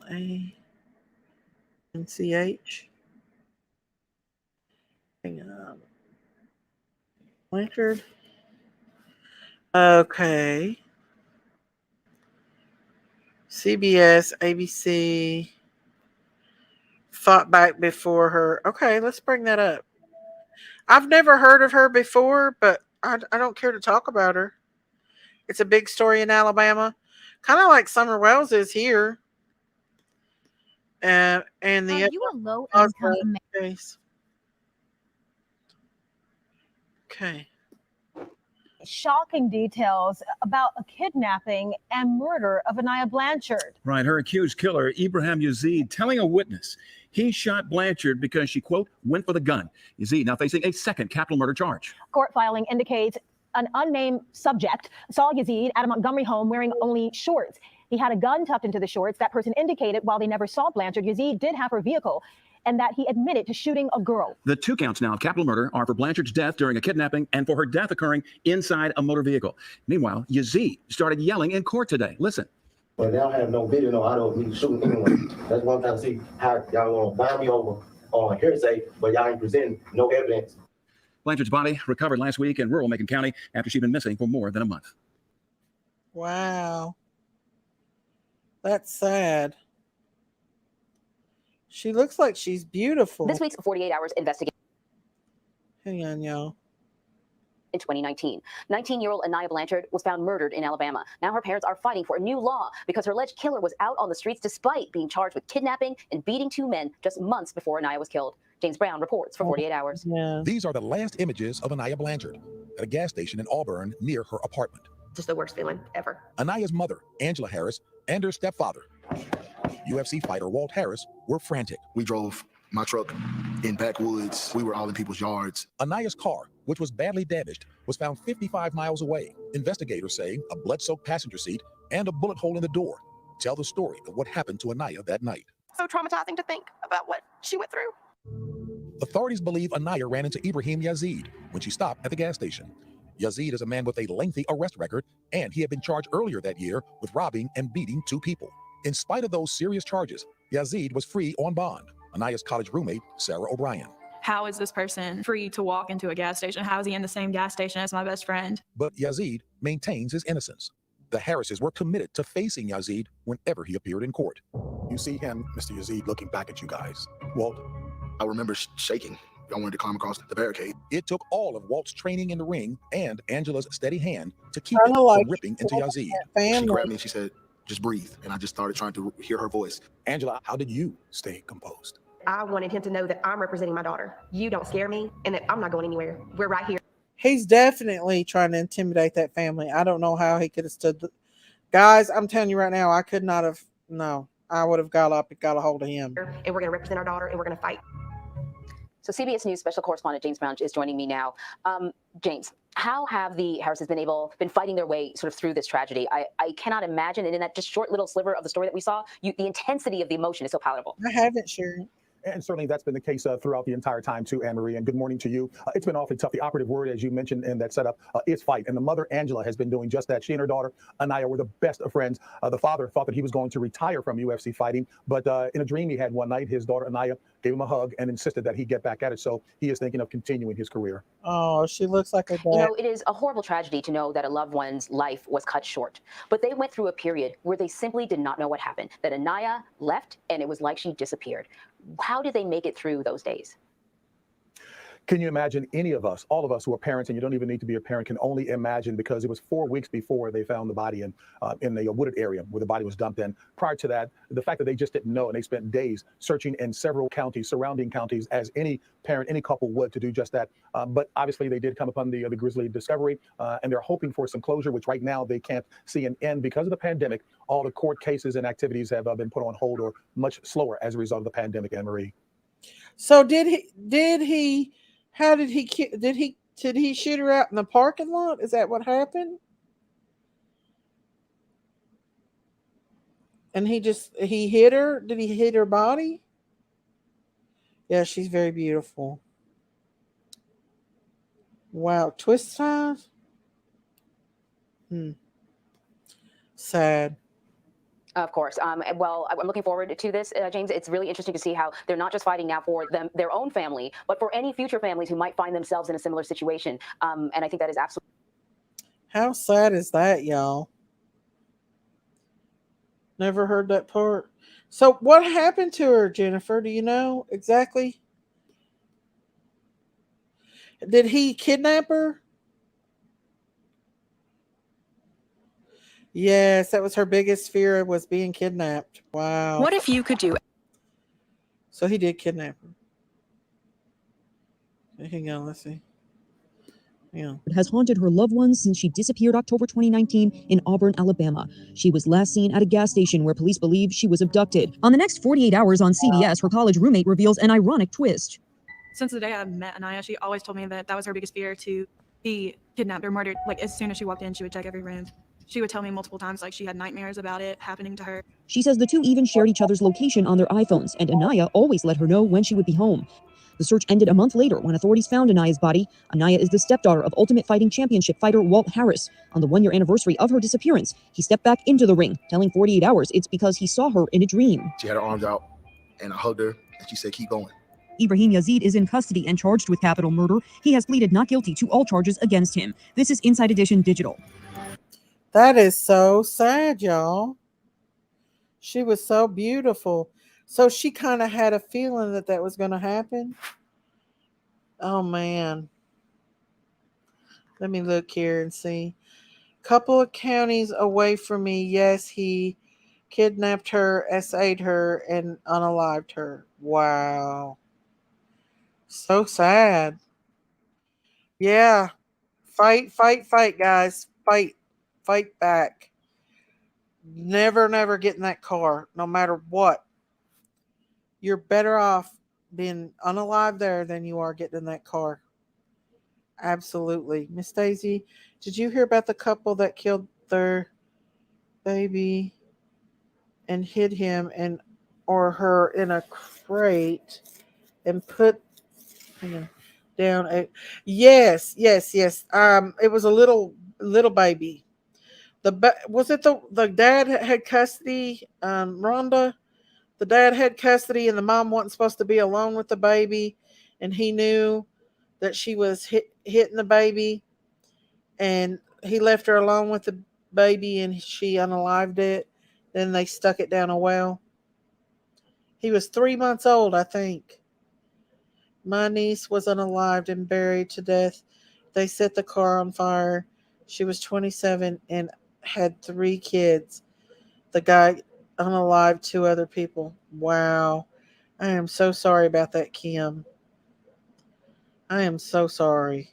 Hang on. Blanchard. Okay. CBS, ABC fought back before her. Okay, let's bring that up. I've never heard of her before, but I don't care to talk about her. It's a big story in Alabama, kind of like Summer Wells is here. And the Are you a low Gaza income case. Okay. Shocking details about a kidnapping and murder of Anaya Blanchard. Right, her accused killer, Ibrahim Yazid, telling a witness he shot Blanchard because she, quote, went for the gun. Yazid now facing a second capital murder charge. Court filing indicates an unnamed subject saw Yazid at a Montgomery home wearing only shorts. He had a gun tucked into the shorts. That person indicated while they never saw Blanchard, Yazid did have her vehicle and that he admitted to shooting a girl. The two counts now of capital murder are for Blanchard's death during a kidnapping and for her death occurring inside a motor vehicle. Meanwhile, Yazid started yelling in court today. Listen. But they don't have no video, no audio of me shooting anyone. That's one time to see how y'all want to bind me over on hearsay, but y'all ain't presenting no evidence. Blanchard's body recovered last week in rural Macon County after she'd been missing for more than a month. Wow. That's sad. She looks like she's beautiful. This week's 48 Hours investigation. Hang on, y'all. In 2019, 19-year-old Anaya Blanchard was found murdered in Alabama. Now her parents are fighting for a new law because her alleged killer was out on the streets despite being charged with kidnapping and beating two men just months before Anaya was killed. James Brown reports for 48 Hours. Yeah. These are the last images of Anaya Blanchard at a gas station in Auburn near her apartment. Just the worst feeling ever. Anaya's mother, Angela Harris, and her stepfather, UFC fighter Walt Harris, were frantic. We drove my truck in backwoods. We were all in people's yards. Anaya's car, which was badly damaged, was found 55 miles away. Investigators say a blood-soaked passenger seat and a bullet hole in the door tell the story of what happened to Anaya that night. So traumatizing to think about what she went through. Authorities believe Anaya ran into Ibrahim Yazid when she stopped at the gas station. Yazid is a man with a lengthy arrest record, and he had been charged earlier that year with robbing and beating two people. In spite of those serious charges, Yazid was free on bond. Anaya's college roommate, Sarah O'Brien. How is this person free to walk into a gas station? How is he in the same gas station as my best friend? But Yazid maintains his innocence. The Harrises were committed to facing Yazid whenever he appeared in court. You see him, Mr. Yazid, looking back at you guys. Walt, I remember shaking. I wanted to climb across the barricade. It took all of Walt's training in the ring and Angela's steady hand to keep Kinda it like from ripping into Yazid. She grabbed me and she said, just breathe. And I just started trying to hear her voice. Angela, how did you stay composed? I wanted him to know that I'm representing my daughter. You don't scare me and that I'm not going anywhere. We're right here. He's definitely trying to intimidate that family. I don't know how he could have stood. Guys, I'm telling you right now, I could not have. No, I would have got up and got a hold of him. And we're going to represent our daughter and we're going to fight. So CBS News special correspondent James Brown is joining me now. James, how have the Harrises been fighting their way sort of through this tragedy? I cannot imagine, and in that just short little sliver of the story that we saw, the intensity of the emotion is so palatable. I haven't, Sharon. And certainly that's been the case throughout the entire time too, Anne-Marie, and good morning to you. It's been awfully tough. The operative word, as you mentioned in that setup, is fight. And the mother, Angela, has been doing just that. She and her daughter, Anaya, were the best of friends. The father thought that he was going to retire from UFC fighting, but in a dream he had one night, his daughter, Anaya, gave him a hug and insisted that he get back at it. So he is thinking of continuing his career. Oh, she looks like a dad. You know, it is a horrible tragedy to know that a loved one's life was cut short. But they went through a period where they simply did not know what happened, that Anaya left and it was like she disappeared. How did they make it through those days? Can you imagine any of us, all of us who are parents, and you don't even need to be a parent, can only imagine, because it was 4 weeks before they found the body in the wooded area where the body was dumped in. Prior to that, the fact that they just didn't know, and they spent days searching in several counties, surrounding counties, as any parent, any couple would, to do just that. But obviously they did come upon the grisly discovery, and they're hoping for some closure, which right now they can't see an end because of the pandemic. All the court cases and activities have been put on hold or much slower as a result of the pandemic, Anne-Marie. So did he shoot her out in the parking lot? Is that what happened? And he hit her? Did he hit her body? Yeah, she's very beautiful. Wow, twist ties? Sad. Of course. Well, I'm looking forward to this, James. It's really interesting to see how they're not just fighting now for their own family, but for any future families who might find themselves in a similar situation. And I think that is absolutely. How sad is that, y'all? Never heard that part. So what happened to her, Jennifer? Do you know exactly? Did he kidnap her? Yes, that was her biggest fear, was being kidnapped. Wow. What if you could do? So he did kidnap her. Hang on, let's see. Yeah. Has haunted her loved ones since she disappeared October 2019 in Auburn, Alabama. She was last seen at a gas station where police believe she was abducted. On the next 48 hours on CBS, her college roommate reveals an ironic twist. Since the day I met Anaya, she always told me that was her biggest fear, to be kidnapped or murdered. Like, as soon as she walked in, she would check every room. She would tell me multiple times, like, she had nightmares about it happening to her. She says the two even shared each other's location on their iPhones, and Anaya always let her know when she would be home. The search ended a month later when authorities found Anaya's body. Anaya is the stepdaughter of Ultimate Fighting Championship fighter Walt Harris. On the one-year anniversary of her disappearance, he stepped back into the ring, telling 48 Hours it's because he saw her in a dream. She had her arms out, and I hugged her, and she said, keep going. Ibrahim Yazid is in custody and charged with capital murder. He has pleaded not guilty to all charges against him. This is Inside Edition Digital. That is so sad, y'all. She was so beautiful. So she kind of had a feeling that that was going to happen. Oh man. Let me look here and see. Couple of counties away from me, yes, he kidnapped her, SA'd her, and unalived her. Wow. So sad. Yeah. Fight, fight, fight, guys. Fight. Fight back. Never, never get in that car, no matter what. You're better off being unalive there than you are getting in that car. Absolutely. Miss Daisy, did you hear about the couple that killed their baby and hid him and or her in a crate and put down a yes, yes, yes. It was a little baby. Was it the dad had custody? Rhonda, the dad had custody, and the mom wasn't supposed to be alone with the baby, and he knew that she was hitting the baby, and he left her alone with the baby, and she unalived it. Then they stuck it down a well. He was 3 months old, I think. My niece was unalived and buried to death. They set the car on fire. She was 27 and had 3 kids. The guy unalived 2 other people. Wow. I am so sorry about that, Kim. I am so sorry.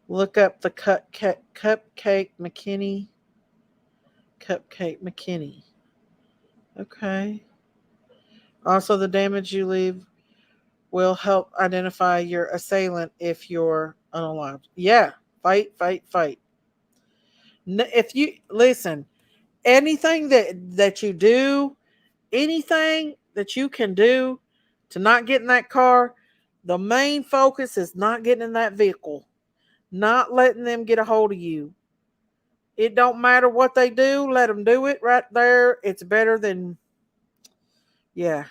Look up the Cupcake McKinney. Cupcake McKinney. Okay. Also, the damage you leave will help identify your assailant if you're unalived. Yeah, fight, fight, fight. If you listen, anything that you do, anything that you can do to not get in that car, the main focus is not getting in that vehicle, not letting them get a hold of you. It don't matter what they do, let them do it right there. It's better than, yeah.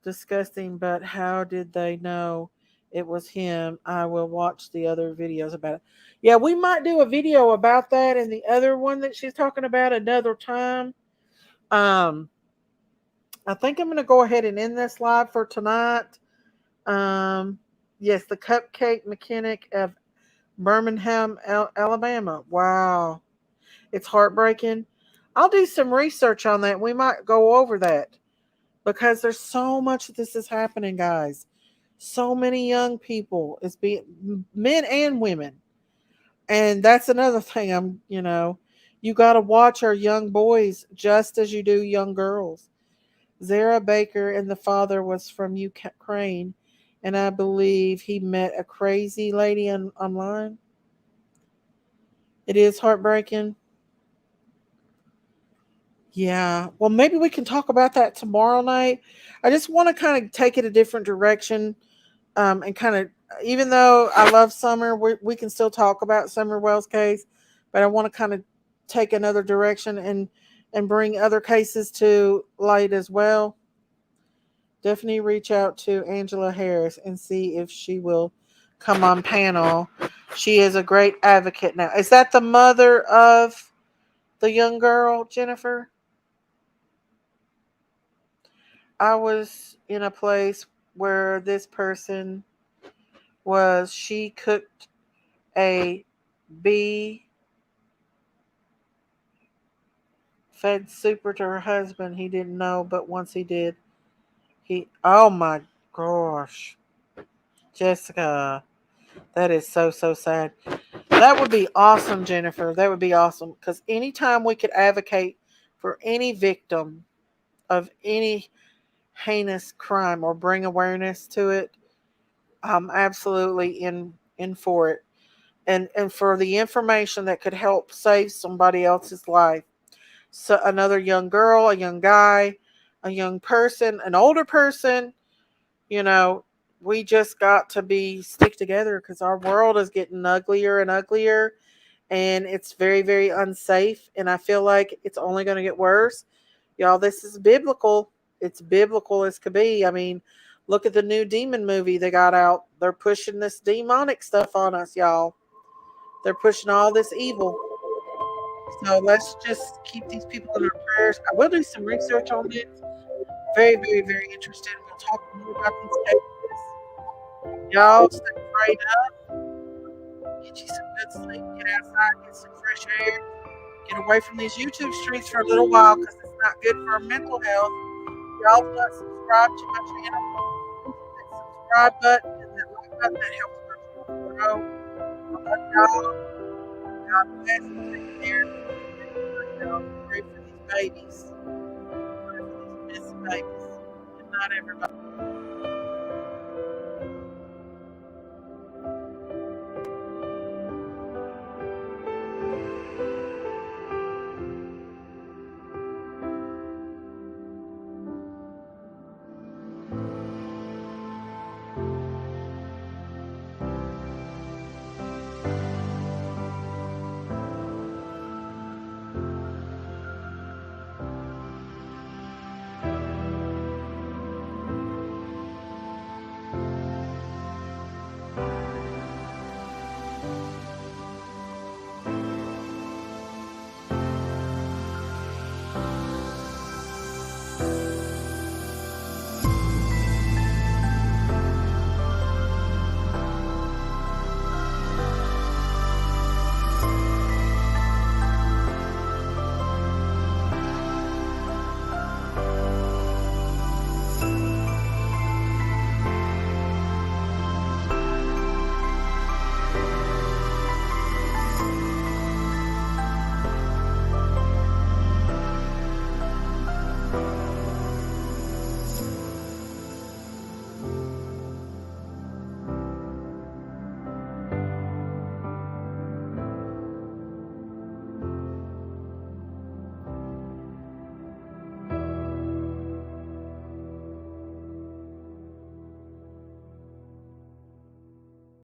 Disgusting, but how did they know it was him? I will watch the other videos about it. Yeah, we might do a video about that and the other one that she's talking about another time. I think I'm going to go ahead and end this live for tonight. Yes, the Cupcake Mechanic of Birmingham, Alabama. Wow. It's heartbreaking. I'll do some research on that. We might go over that because there's so much that this is happening, guys. So many young people, it's being men and women. And that's another thing. You got to watch our young boys just as you do young girls. Zara Baker and the father was from Ukraine, and I believe he met a crazy lady online. It is heartbreaking. Yeah. Well, maybe we can talk about that tomorrow night. I just want to kind of take it a different direction, and kind of, even though I love Summer, we can still talk about Summer Wells' case, but I want to kind of take another direction and bring other cases to light as well. Definitely reach out to Angela Harris and see if she will come on panel. She is a great advocate now. Is that the mother of the young girl, Jennifer? I was in a place where this person she cooked a bee fed super to her husband. He didn't know, but once he did, oh my gosh. Jessica, that is so, so sad. That would be awesome, Jennifer. That would be awesome. Because anytime we could advocate for any victim of any heinous crime or bring awareness to it, I'm absolutely in for it. And for the information that could help save somebody else's life. So another young girl, a young guy, a young person, an older person, we just got to stick together because our world is getting uglier and uglier, and it's very, very unsafe. And I feel like it's only going to get worse. Y'all, this is biblical. It's biblical as could be. I mean, look at the new demon movie they got out. They're pushing this demonic stuff on us, y'all. They're pushing all this evil. So let's just keep these people in our prayers. I will do some research on this. Very, very, very interested. We'll talk more about these cases. Y'all stay prayed up. Get you some good sleep. Get outside. Get some fresh air. Get away from these YouTube streets for a little while because it's not good for our mental health. Y'all not subscribe to my channel. Hit that subscribe button and that like button that helps our channel grow. I love y'all. God bless and take care. Y'all pray for these babies. Pray for these missing babies. Good night, everybody.